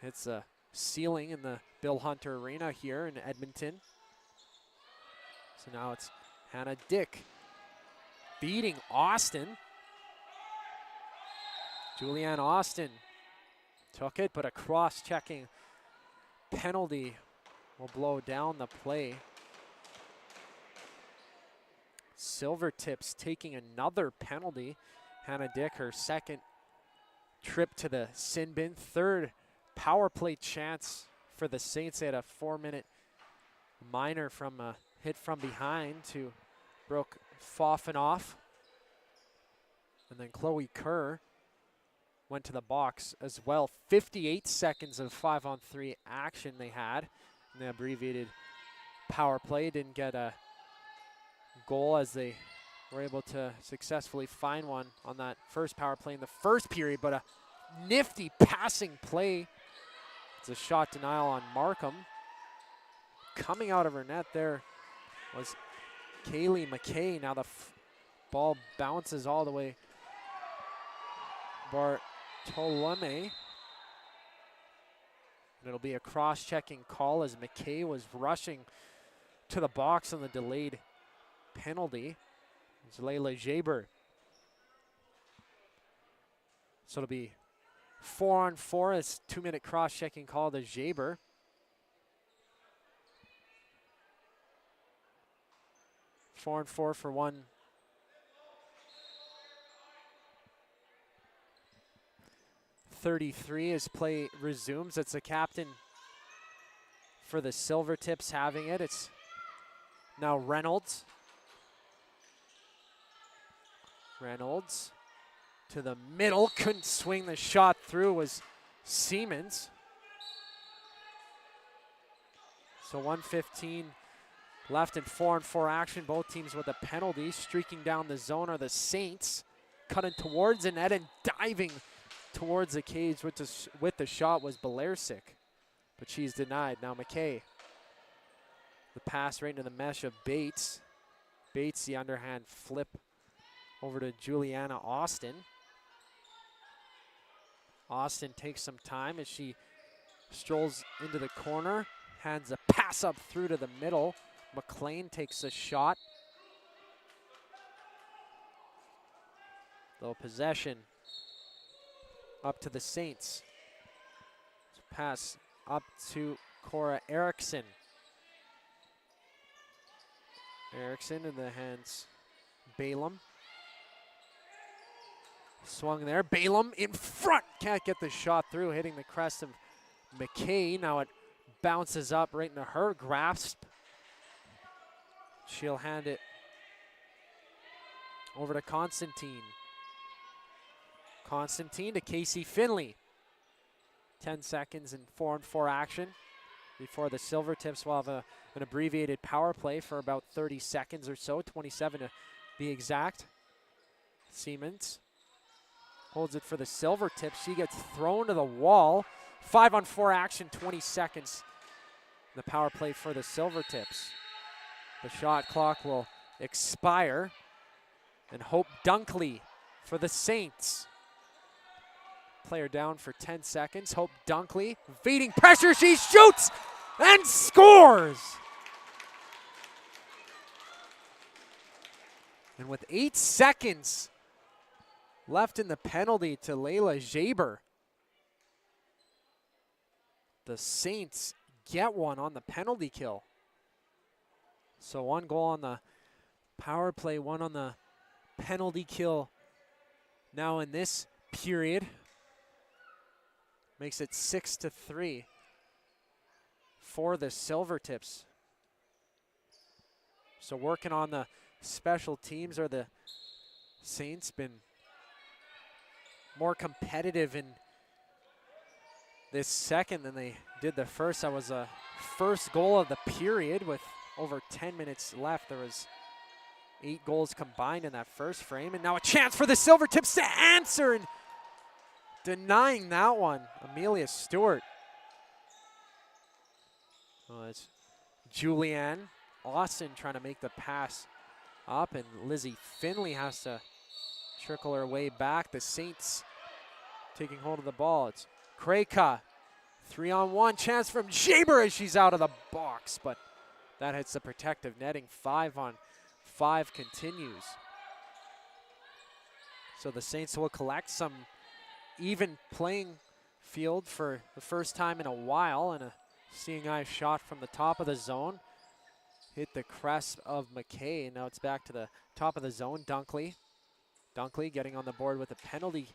Hits a ceiling in the Bill Hunter Arena here in Edmonton. So now it's Hannah Dick beating Austin. Julianne Austin took it, but a cross-checking penalty will blow down the play. Silvertips taking another penalty. Hannah Dick, her second trip to the sin bin, third power play chance for the Saints. They had a 4-minute minor from a hit from behind to Brooke Foffenoff. And then Chloe Kerr went to the box as well. 58 seconds of 5-on-3 action they had in the abbreviated power play. Didn't get a goal as they were able to successfully find one on that first power play in the first period, but a nifty passing play. It's a shot denial on Markham. Coming out of her net there was Kaylee McKay. Now the ball bounces all the way Bartolome. It'll be a cross-checking call as McKay was rushing to the box on the delayed penalty. It's Layla Jaber. So it'll be 4-on-4 as 2-minute cross-checking call to Jaber. Four and four for 1:33 as play resumes. It's the captain for the Silvertips having it. It's now Reynolds. Reynolds to the middle, couldn't swing the shot through, was Siemens. So 1:15 left in 4-on-4 action. Both teams with a penalty. Streaking down the zone are the Saints. Cutting towards the net and diving towards the cage with the shot was Belairsic, but she's denied. Now McKay. The pass right into the mesh of Bates. Bates, the underhand flip over to Juliana Austin. Austin takes some time as she strolls into the corner. Hands a pass up through to the middle. McLean takes a shot. Though possession up to the Saints. Pass up to Cora Erickson. Erickson in the hands. Balaam. Swung there. Balaam in front. Can't get the shot through, hitting the crest of McKay. Now it bounces up right into her grasp. She'll hand it over to Constantine. Constantine to Casey Finley. 10 seconds in 4-on-4 action before the Silvertips will have an abbreviated power play for about 30 seconds or so, 27 to be exact. Siemens holds it for the Silvertips. She gets thrown to the wall. 5-on-4 action, 20 seconds. The power play for the Silvertips. The shot clock will expire. And Hope Dunkley for the Saints. Player down for 10 seconds. Hope Dunkley evading pressure. She shoots and scores. And with 8 seconds left in the penalty to Layla Jaber, the Saints get one on the penalty kill. So 1 goal on the power play, 1 on the penalty kill now in this period. Makes it 6-3 for the Silvertips. So working on the special teams, or the Saints been more competitive in this second than they did the first. That was a first goal of the period with over 10 minutes left. There was 8 goals combined in that first frame, and now a chance for the Silvertips to answer, and denying that one, Amelia Stewart. Oh, it's Julianne Austin trying to make the pass up, and Lizzie Finley has to trickle her way back. The Saints taking hold of the ball. It's Kreka, 3-on-1 chance from Jaber as she's out of the box, but that hits the protective netting. 5-on-5 continues. So the Saints will collect some even playing field for the first time in a while, and a seeing eye shot from the top of the zone. Hit the crest of McKay. Now it's back to the top of the zone. Dunkley getting on the board with a penalty.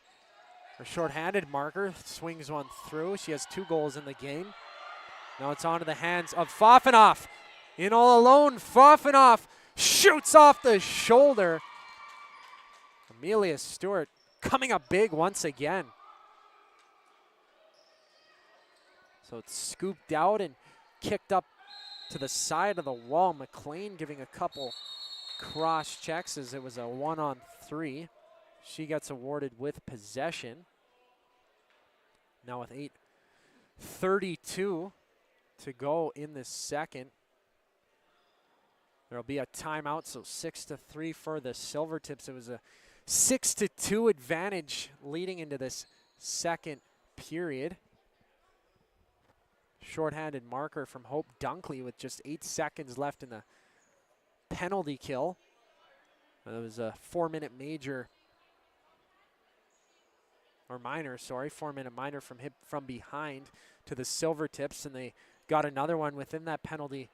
Her shorthanded marker swings one through. She has 2 goals in the game. Now it's onto the hands of Fafanoff. In all alone, Fafanoff shoots off the shoulder. Amelia Stewart coming up big once again. So it's scooped out and kicked up to the side of the wall. McLean giving a couple cross checks as it was a 1-on-3. She gets awarded with possession. Now with 8:32 to go in this second. There'll be a timeout, so 6-3 for the Silvertips. It was a 6-2 advantage leading into this second period. Shorthanded marker from Hope Dunkley with just 8 seconds left in the penalty kill. It was a 4-minute major, or minor, sorry, 4-minute minor from behind to the Silvertips, and they got another one within that penalty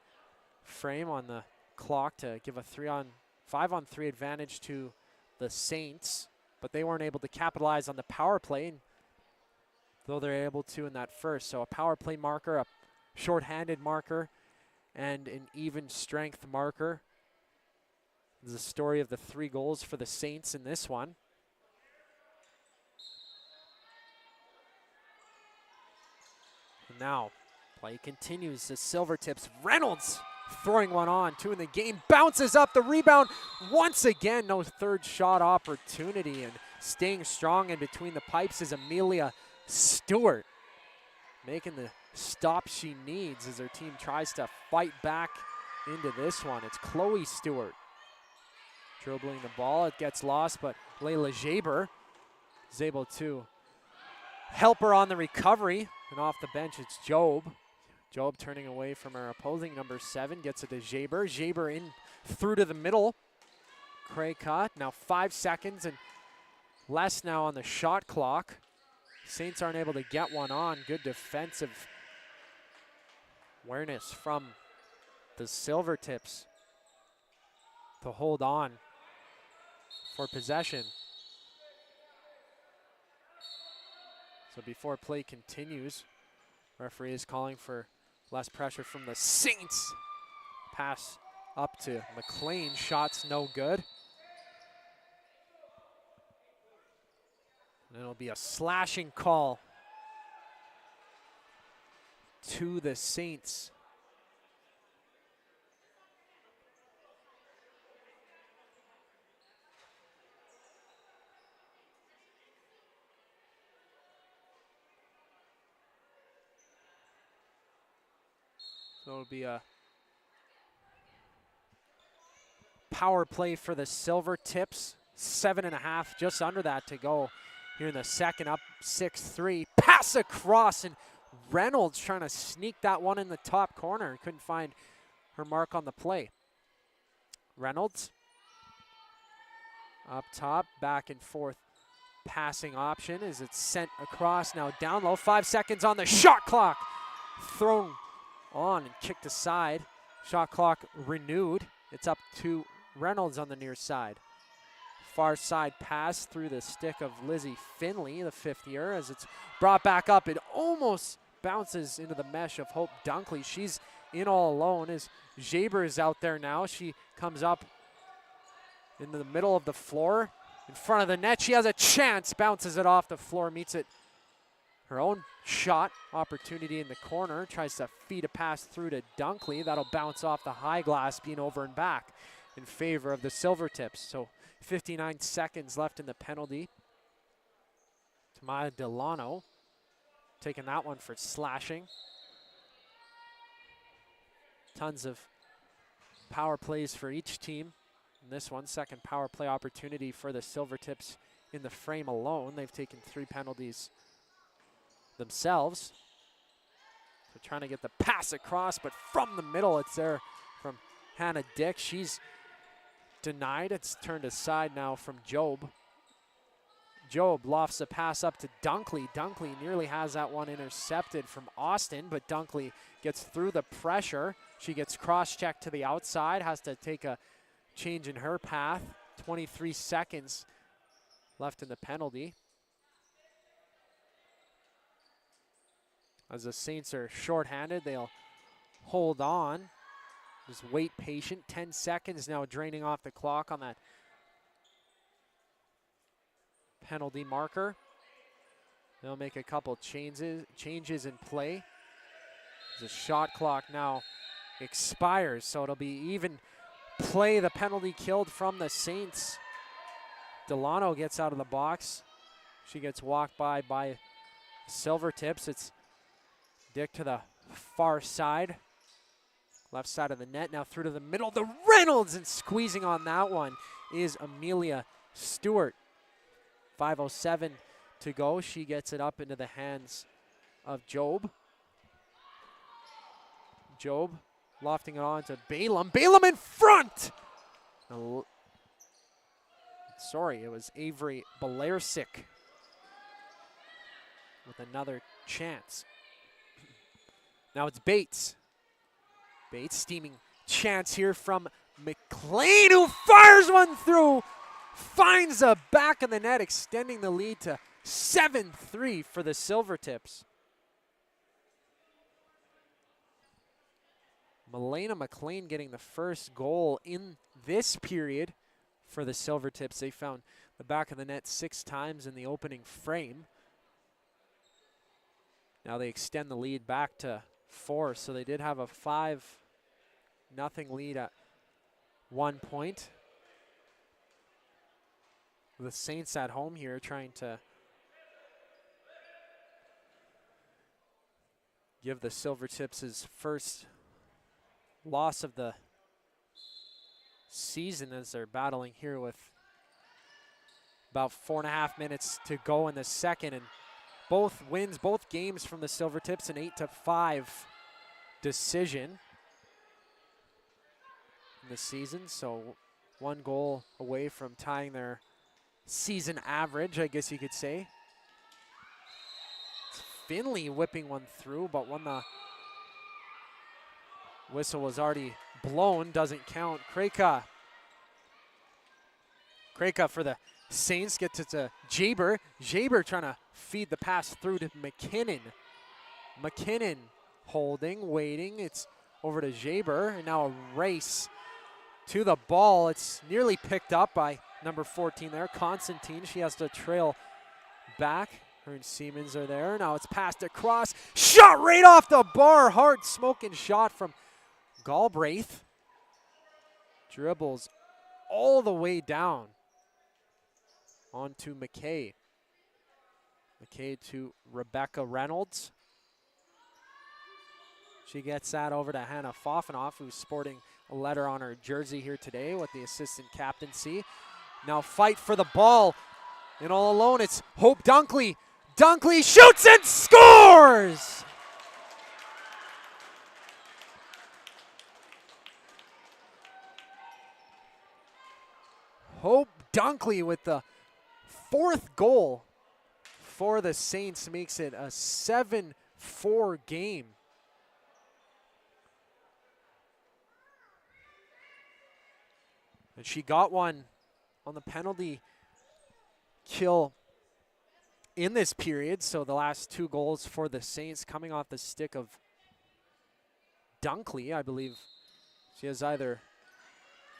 frame on the clock to give a 5-on-3 advantage to the Saints, but they weren't able to capitalize on the power play, though they're able to in that first. So a power play marker, a shorthanded marker, and an even strength marker. This is the story of the 3 goals for the Saints in this one. And now play continues. The Silvertips, Reynolds throwing one on, 2 in the game, bounces up the rebound once again. No third shot opportunity, and staying strong in between the pipes is Amelia Stewart, making the stop she needs as her team tries to fight back into this one. It's Chloe Stewart dribbling the ball. It gets lost, but Layla Jaber is able to help her on the recovery. And off the bench, it's Job. Job turning away from her opposing number 7, gets it to Jaber. Jaber in through to the middle. Craycott, now 5 seconds and less now on the shot clock. Saints aren't able to get one on. Good defensive awareness from the Silvertips to hold on for possession. So before play continues, referee is calling for less pressure from the Saints. Pass up to McLean, shots no good. And it'll be a slashing call to the Saints. So it'll be a power play for the Silvertips. 7.5, just under that to go here in the second, up 6-3. Pass across, and Reynolds trying to sneak that one in the top corner. Couldn't find her mark on the play. Reynolds up top, back and forth passing option as it's sent across, now down low. 5 seconds on the shot clock. Thrown on and kicked aside. Shot clock renewed. It's up to Reynolds on the near side. Far side pass through the stick of Lizzie Finley, the 5th year, as it's brought back up. It almost bounces into the mesh of Hope Dunkley. She's in all alone as Jaber is out there now. She comes up in the middle of the floor, in front of the net. She has a chance, bounces it off the floor, meets it. Her own shot opportunity in the corner, tries to feed a pass through to Dunkley. That'll bounce off the high glass, being over and back in favor of the Silvertips. So 59 seconds left in the penalty. Tamaya Delano taking that one for slashing. Tons of power plays for each team. And this one, second power play opportunity for the Silvertips in the frame alone. They've taken 3 penalties themselves. So trying to get the pass across, but from the middle, it's there from Hannah Dick. She's denied. It's turned aside now from Job. Job lofts a pass up to Dunkley. Dunkley nearly has that one intercepted from Austin, but Dunkley gets through the pressure. She gets cross-checked to the outside, has to take a change in her path. 23 seconds left in the penalty. As the Saints are shorthanded, they'll hold on. Just wait patient. 10 seconds now draining off the clock on that penalty marker. They'll make a couple changes in play. The shot clock now expires, so it'll be even play. The penalty killed from the Saints. Delano gets out of the box. She gets walked by Silvertips. It's Dick to the far side. Left side of the net, now through to the middle. The Reynolds, and squeezing on that one is Amelia Stewart. 5:07 to go. She gets it up into the hands of Job. Job lofting it on to Balaam. Balaam in front! Sorry, it was Avery Belairsic with another chance. Now it's Bates. Bates steaming chance here from McLean, who fires one through. Finds the back of the net, extending the lead to 7-3 for the Silvertips. Melena McLean getting the first goal in this period for the Silvertips. They found the back of the net 6 times in the opening frame. Now they extend the lead back to 4, so they did have a 5-0 lead at one point. The Saints at home here trying to give the Silvertips his first loss of the season as they're battling here with about 4.5 minutes to go in the second. And both wins, both games from the Silvertips, an 8-5 decision in the season. So 1 goal away from tying their season average, I guess you could say. It's Finley whipping one through, but when the whistle was already blown, doesn't count. Kreka for the Saints gets it to Jaber. Jaber trying to feed the pass through to McKinnon. McKinnon holding, waiting. It's over to Jaber, and now a race to the ball. It's nearly picked up by number 14 there, Constantine. She has to trail back. Her and Siemens are there. Now it's passed across. Shot right off the bar. Hard smoking shot from Galbraith. Dribbles all the way down onto McKay. McKay to Rebecca Reynolds. She gets that over to Hannah Foffenoff, who's sporting a letter on her jersey here today with the assistant captaincy. Now fight for the ball. And all alone, it's Hope Dunkley. Dunkley shoots and scores! Hope Dunkley with the 4th goal for the Saints makes it a 7-4 game. And she got one on the penalty kill in this period. So the last 2 goals for the Saints coming off the stick of Dunkley. I believe she has either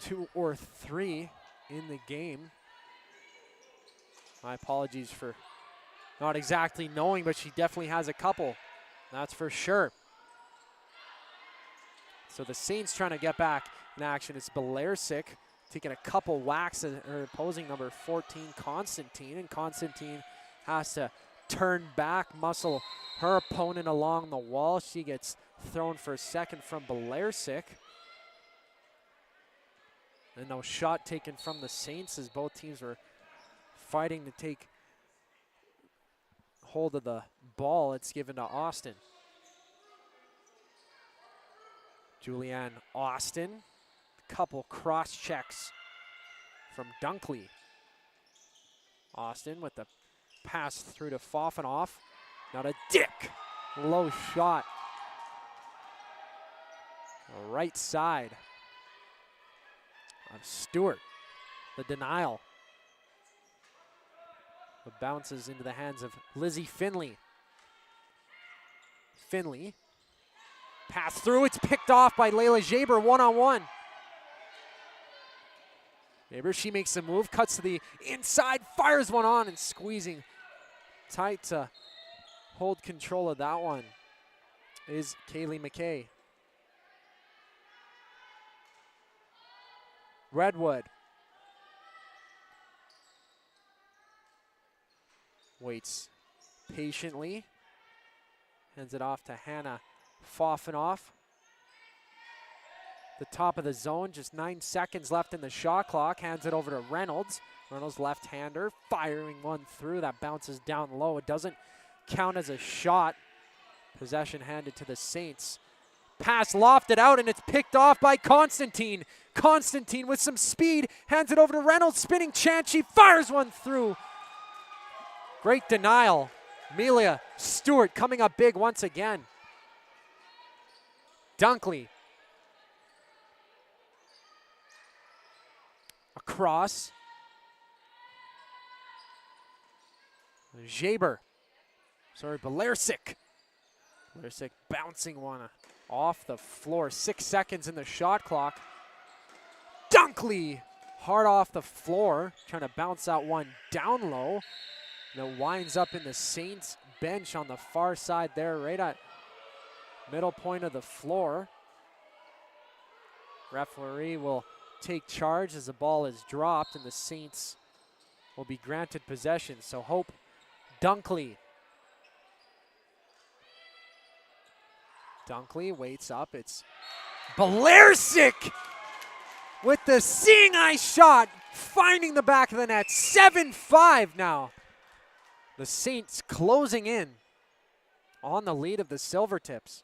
2 or 3 in the game. My apologies for not exactly knowing, but she definitely has a couple. That's for sure. So the Saints trying to get back in action. It's Belarsic taking a couple whacks at her opposing number 14, Constantine. And Constantine has to turn back, muscle her opponent along the wall. She gets thrown for a second from Belarsic. And no shot taken from the Saints as both teams were fighting to take hold of the ball. It's given to Austin. Julianne Austin, couple cross checks from Dunkley. Austin with the pass through to Fofanoff. Not a dick. Low shot. Right side of Stewart. The denial. It bounces into the hands of Lizzie Finley. Finley. Pass through, it's picked off by Layla Jaber, one-on-one. Jaber, she makes a move, cuts to the inside, fires one on, and squeezing tight to hold control of that one is Kaylee McKay. Redwood. Waits patiently. Hands it off to Hannah Fofanoff. The top of the zone, just 9 seconds left in the shot clock. Hands it over to Reynolds. Reynolds left-hander, firing one through. That bounces down low. It doesn't count as a shot. Possession handed to the Saints. Pass lofted out, and it's picked off by Constantine. Constantine with some speed, hands it over to Reynolds. Spinning chance, she fires one through. Great denial. Amelia Stewart coming up big once again. Dunkley. Across. Jaber. Sorry, Belarsic. Belarsic bouncing one off the floor. 6 seconds in the shot clock. Dunkley hard off the floor. Trying to bounce out one down low. And it winds up in the Saints bench on the far side there, right at middle point of the floor. Referee will take charge as the ball is dropped, and the Saints will be granted possession. So Hope Dunkley. Dunkley waits up. It's Belarsic with the seeing eye shot, finding the back of the net. 7-5 now. The Saints closing in on the lead of the Silvertips.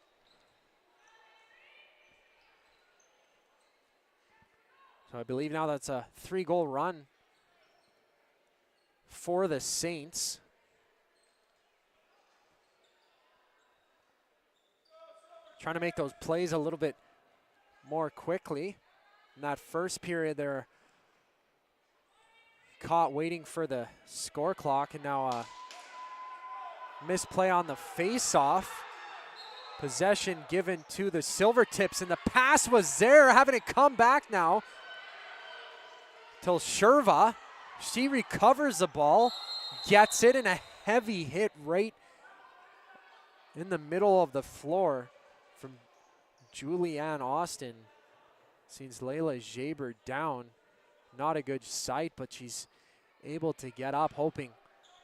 So I believe now that's a 3-goal run for the Saints. Trying to make those plays a little bit more quickly. In that first period, they're caught waiting for the score clock, and now a misplay on the face-off. Possession given to the Silvertips, and the pass was there, having it come back now till Sherva. She recovers the ball, gets it, and a heavy hit right in the middle of the floor from Julianne Austin. Sees Layla Jaber down. Not a good sight, but she's able to get up, hoping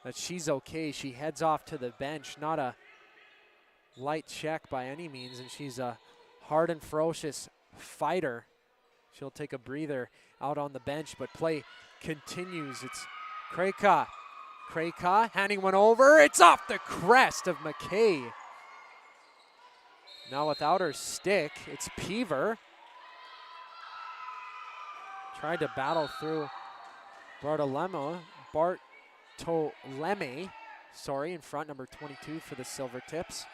that she's okay. She heads off to the bench. Not a light check by any means, and she's a hard and ferocious fighter. She'll take a breather out on the bench, but play continues. It's Kreka. Kreka handing one over. It's off the crest of McKay. Now without her stick, it's Peaver. Tried to battle through Bartolome, in front, number 22 for the Silvertips.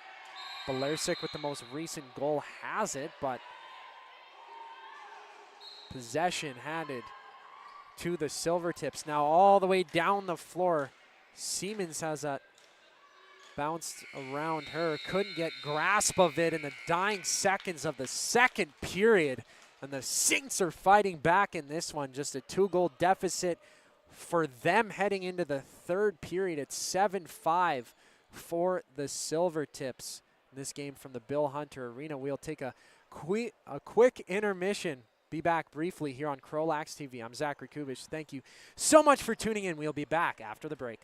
Belarsic with the most recent goal has it, but possession handed to the Silvertips. Now all the way down the floor, Siemens has that bounced around her, couldn't get grasp of it in the dying seconds of the second period. And the Saints are fighting back in this one. Just a 2-goal deficit for them heading into the third period. It's 7-5 for the Silvertips. This game from the Bill Hunter Arena. We'll take a quick intermission. Be back briefly here on CROW LAX TV. I'm Zachary Kubich. Thank you so much for tuning in. We'll be back after the break.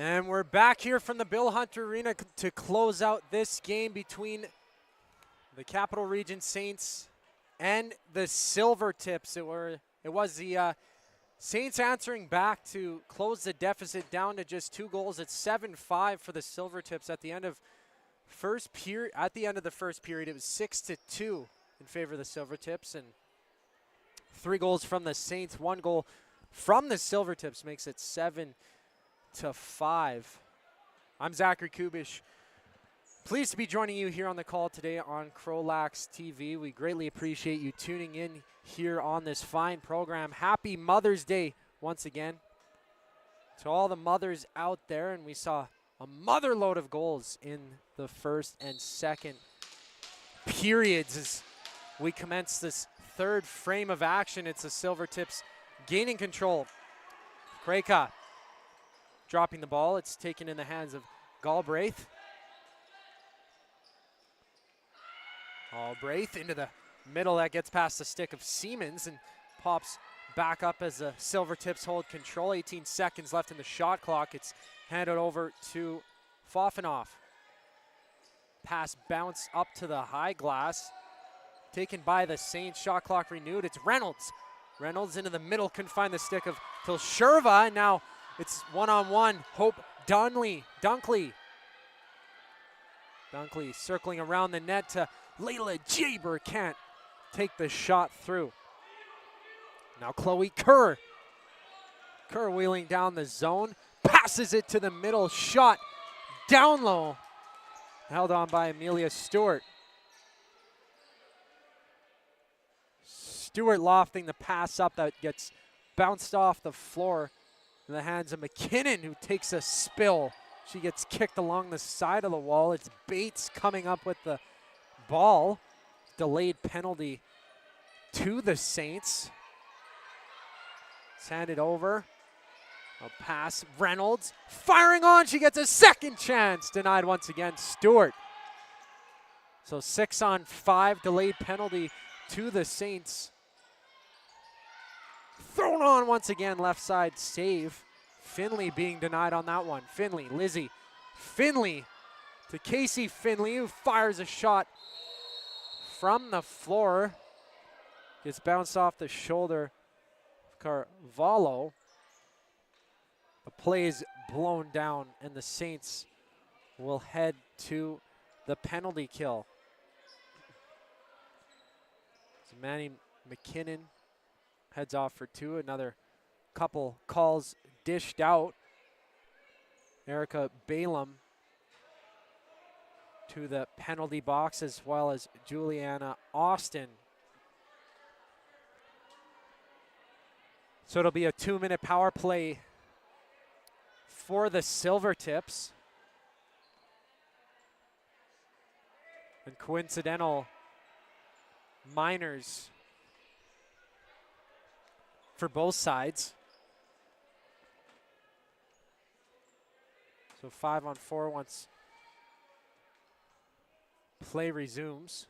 And we're back here from the Bill Hunter Arena to close out this game between the Capital Region Saints and the Silvertips. It was the Saints answering back to close the deficit down to just 2 goals. It's 7-5 for the Silvertips at the end of first period. At the end of the first period, it was 6-2 in favor of the Silvertips, and 3 goals from the Saints, 1 goal from the Silvertips makes it 7-5. I'm Zachary Kubish. Pleased to be joining you here on the call today on CROW LAX TV. We greatly appreciate you tuning in here on this fine program. Happy Mother's Day once again to all the mothers out there, and we saw a mother load of goals in the first and second periods as we commence this third frame of action. It's the Silvertips gaining control. Kreka dropping the ball. It's taken in the hands of Galbraith. Galbraith into the middle. That gets past the stick of Siemens and pops back up as the Silvertips hold control. 18 seconds left in the shot clock. It's handed over to Fofanoff. Pass bounce up to the high glass. Taken by the Saints. Shot clock renewed. It's Reynolds. Reynolds into the middle. Couldn't find the stick of Tilsherva. And now it's one-on-one. Hope Dunkley. Dunkley circling around the net to Layla Jaber. Can't take the shot through. Now Chloe Kerr. Kerr wheeling down the zone. Passes it to the middle. Shot down low. Held on by Amelia Stewart. Stewart lofting the pass up that gets bounced off the floor in the hands of McKinnon, who takes a spill. She gets kicked along the side of the wall. It's Bates coming up with the ball. Delayed penalty to the Saints. It's handed over. A pass. Reynolds firing on. She gets a second chance. Denied once again. Stewart. So 6-on-5 delayed penalty to the Saints. Thrown on once again, left side save. Finley being denied on that one. Lizzie Finley to Casey Finley, who fires a shot from the floor. Gets bounced off the shoulder of Carvalho. The play is blown down, and the Saints will head to the penalty kill. So Manny McKinnon heads off for 2. Another couple calls dished out. Erica Balaam to the penalty box, as well as Juliana Austin. So it'll be a 2-minute power play for the Silvertips. And coincidental minors for both sides. So 5-on-4 once play resumes.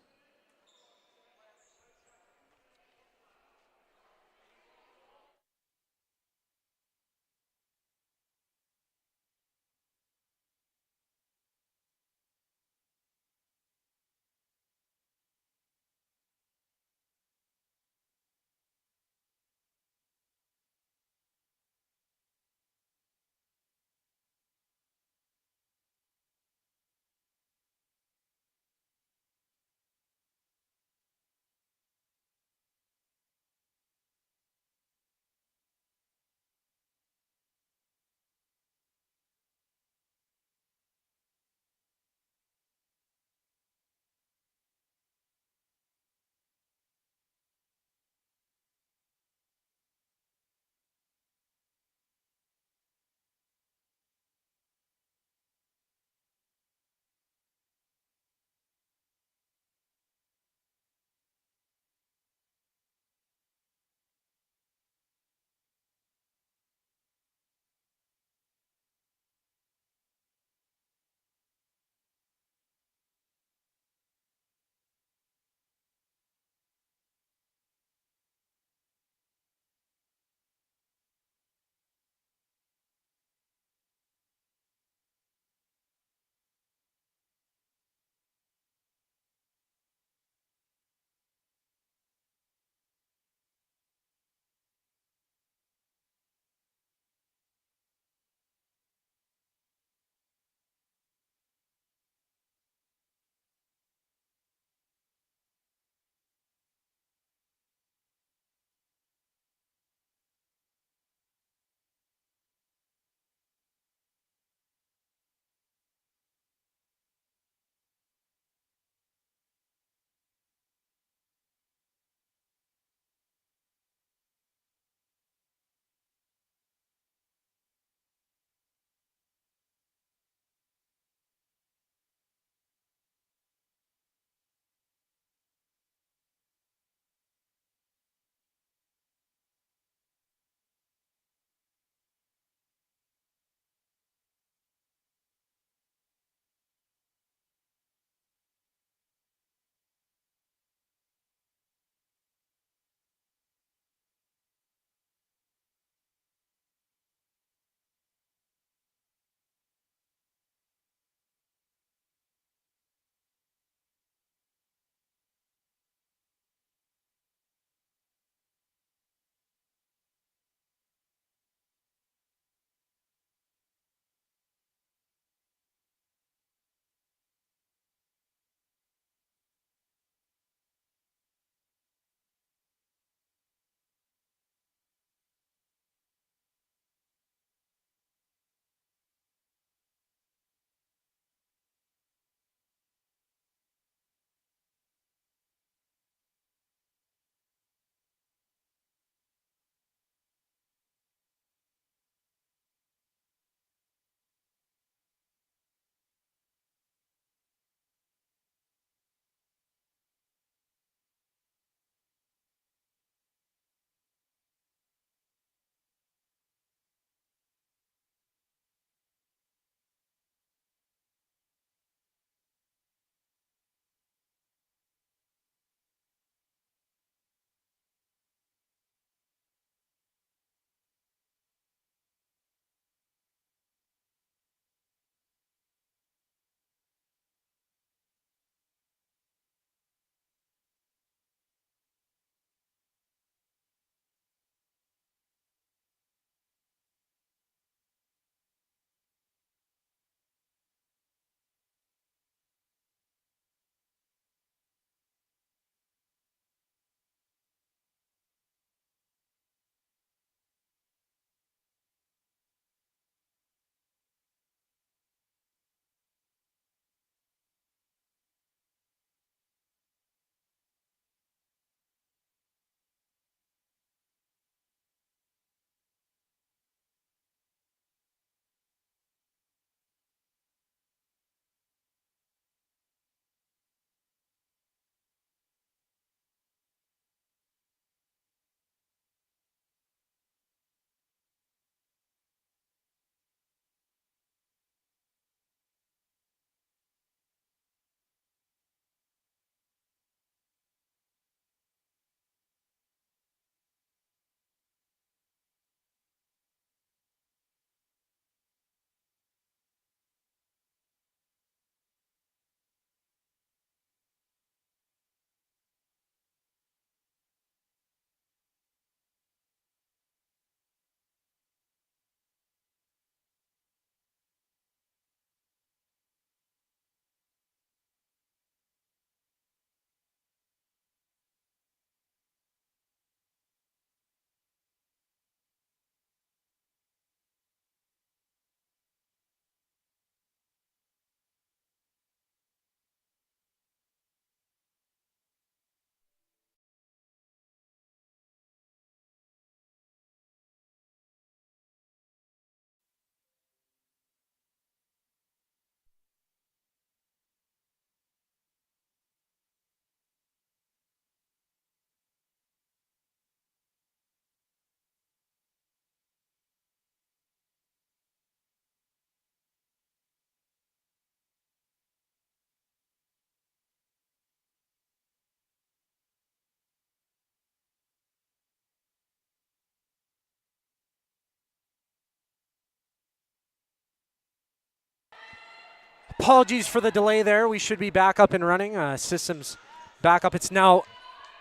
Apologies for the delay there. We should be back up and running. Systems back up. It's now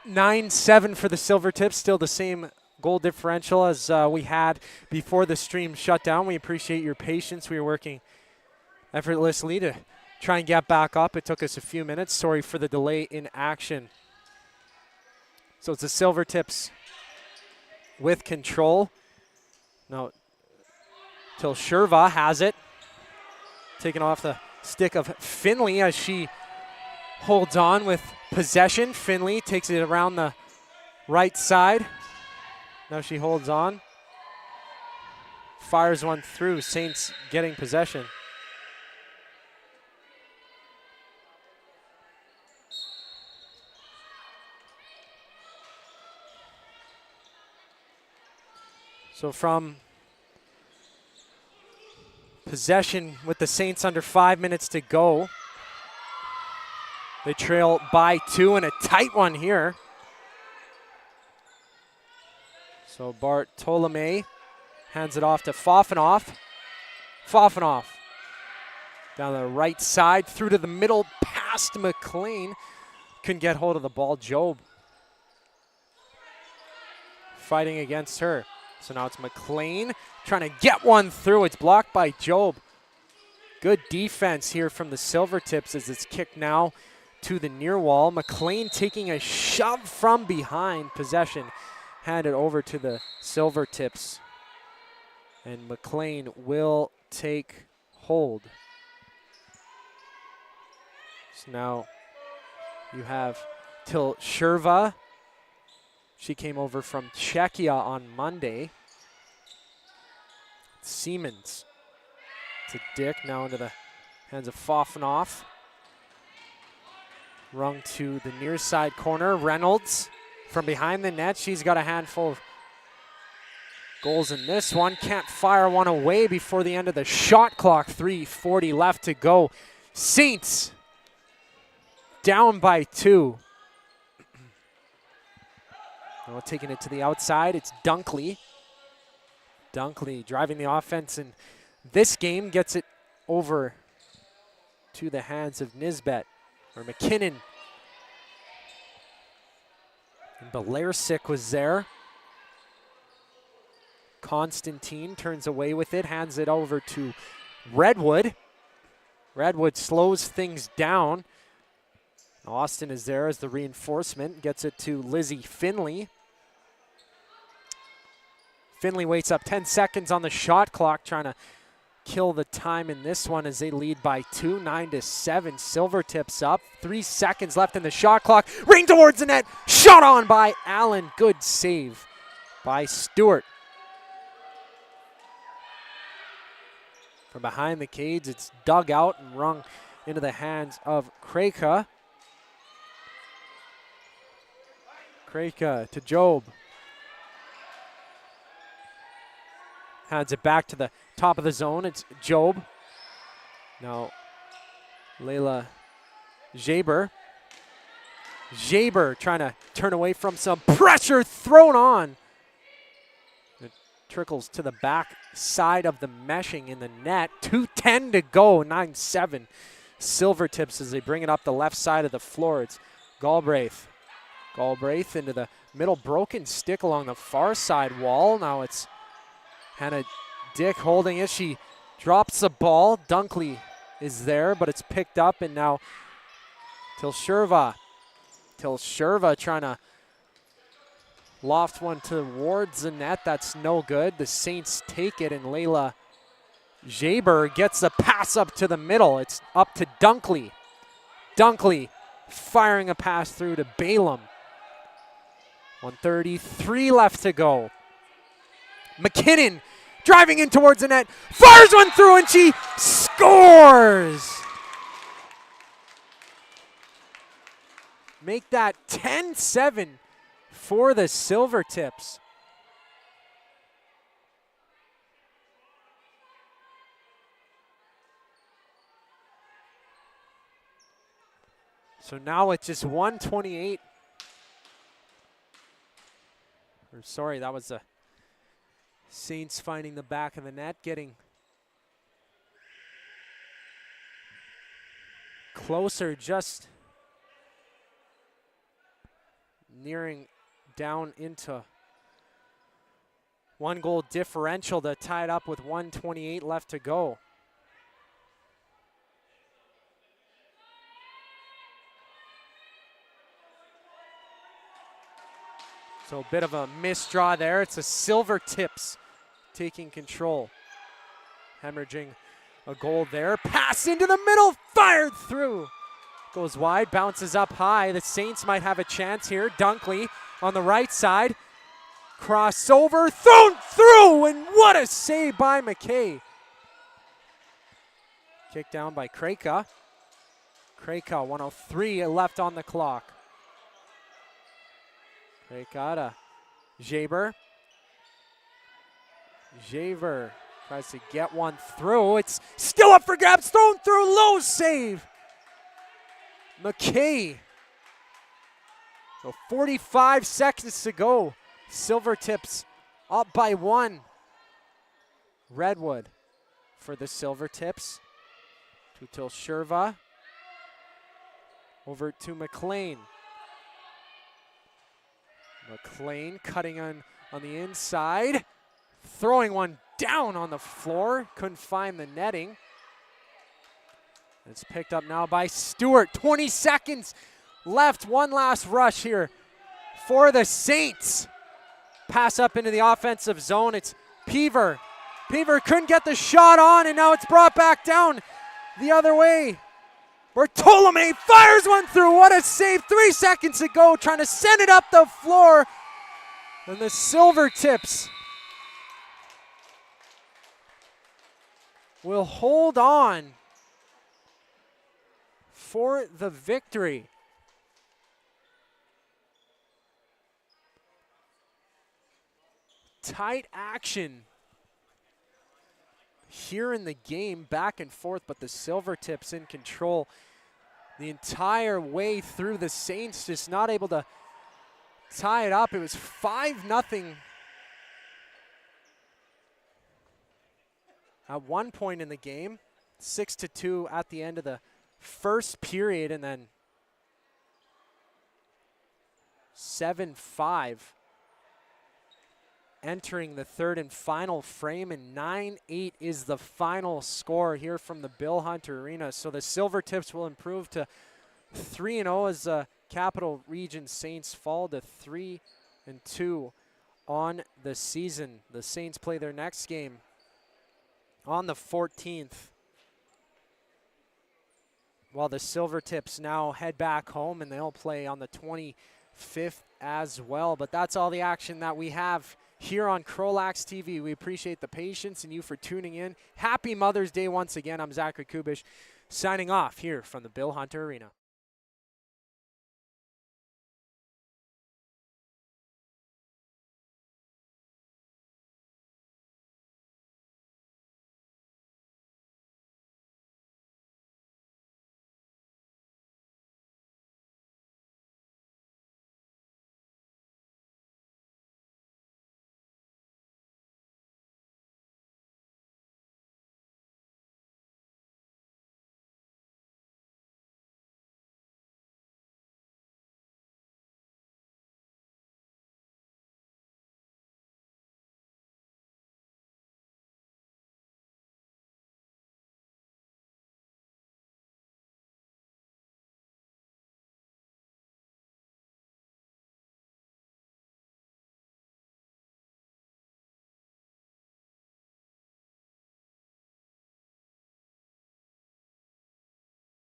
9-7 for the Silvertips. Still the same goal differential as we had before the stream shut down. We appreciate your patience. We were working effortlessly to try and get back up. It took us a few minutes. Sorry for the delay in action. So it's the Silvertips with control. Now, Tilshurva has it. Taken off the stick of Finley as she holds on with possession. Finley takes it around the right side. Now she holds on. Fires one through. Saints getting possession. So from possession with the Saints under 5 minutes to go. They trail by 2 and a tight one here. So Bartolome hands it off to Fofanoff. Fofanoff down the right side, through to the middle, past McLean. Couldn't get hold of the ball. Job fighting against her. So now it's McLean trying to get one through. It's blocked by Job. Good defense here from the Silvertips as it's kicked now to the near wall. McLean taking a shove from behind. Possession handed over to the Silvertips. And McLean will take hold. So now you have Tilshurva. She came over from Czechia on Monday. Siemens to Dick, now into the hands of Fofanoff. Rung to the near side corner. Reynolds from behind the net. She's got a handful of goals in this one. Can't fire one away before the end of the shot clock. 3:40 left to go. Saints down by 2. Well, taking it to the outside, it's Dunkley. Dunkley driving the offense in this game, gets it over to the hands of Nisbet, or McKinnon. And Belairsic was there. Constantine turns away with it, hands it over to Redwood. Redwood slows things down. Austin is there as the reinforcement, gets it to Lizzie Finley. Finley waits up 10 seconds on the shot clock, trying to kill the time in this one as they lead by 2, 9-7. Silvertips up, 3 seconds left in the shot clock. Ring towards the net, shot on by Allen. Good save by Stewart. From behind the cage, it's dug out and rung into the hands of Kreka. Kreka to Job. Hands it back to the top of the zone. It's Job. Now, Layla Jaber. Jaber trying to turn away from some pressure thrown on. It trickles to the back side of the meshing in the net. 2:10 to go, 9-7. Silvertips as they bring it up the left side of the floor. It's Galbraith. Galbraith into the middle, broken stick along the far side wall. Now it's Hannah Dick holding it. She drops the ball. Dunkley is there, but it's picked up, and now Tilshurva. Tilshurva trying to loft one towards the net. That's no good. The Saints take it, and Layla Jaber gets the pass up to the middle. It's up to Dunkley. Dunkley firing a pass through to Balaam. 1:33 left to go. McKinnon driving in towards the net, fires one through, and she scores! Make that 10-7 for the Silvertips. So now it's just 1:28. Or sorry, that was the Saints finding the back of the net, getting closer, just nearing down into 1-goal differential to tie it up with 1:28 left to go. So a bit of a misdraw there. It's a Silvertips taking control. Hemorrhaging a goal there. Pass into the middle, fired through. Goes wide, bounces up high. The Saints might have a chance here. Dunkley on the right side. Crossover, thrown through, and what a save by McKay. Kicked down by Krejka. Krejka, 1:03 left on the clock. Krejka to Jaber. Jaber tries to get one through. It's still up for grabs, thrown through, low save. McKay. So 45 seconds to go. Silvertips up by 1. Redwood for the Silvertips. Tutil Sherva. Over to McLean. McLean cutting on the inside. Throwing one down on the floor. Couldn't find the netting. It's picked up now by Stewart. 20 seconds left. One last rush here for the Saints. Pass up into the offensive zone. It's Peaver. Peaver couldn't get the shot on, and now it's brought back down the other way. Bartolome fires one through. What a save. 3 seconds to go, trying to send it up the floor. And the Silvertips will hold on for the victory. Tight action here in the game, back and forth, but the Silvertips in control the entire way through. The Saints just not able to tie it up. It was 5-0 at one point in the game, 6-2 at the end of the first period, and then 7-5 entering the third and final frame, and 9-8 is the final score here from the Bill Hunter Arena. So the Silvertips will improve to 3-0 as the Capital Region Saints fall to 3-2 on the season. The Saints play their next game on the 14th, while the Silvertips now head back home, and they'll play on the 25th as well. But that's all the action that we have here on CROW LAX TV. We appreciate the patience and you for tuning in. Happy Mother's Day once again. I'm Zachary Kubish signing off here from the Bill Hunter Arena.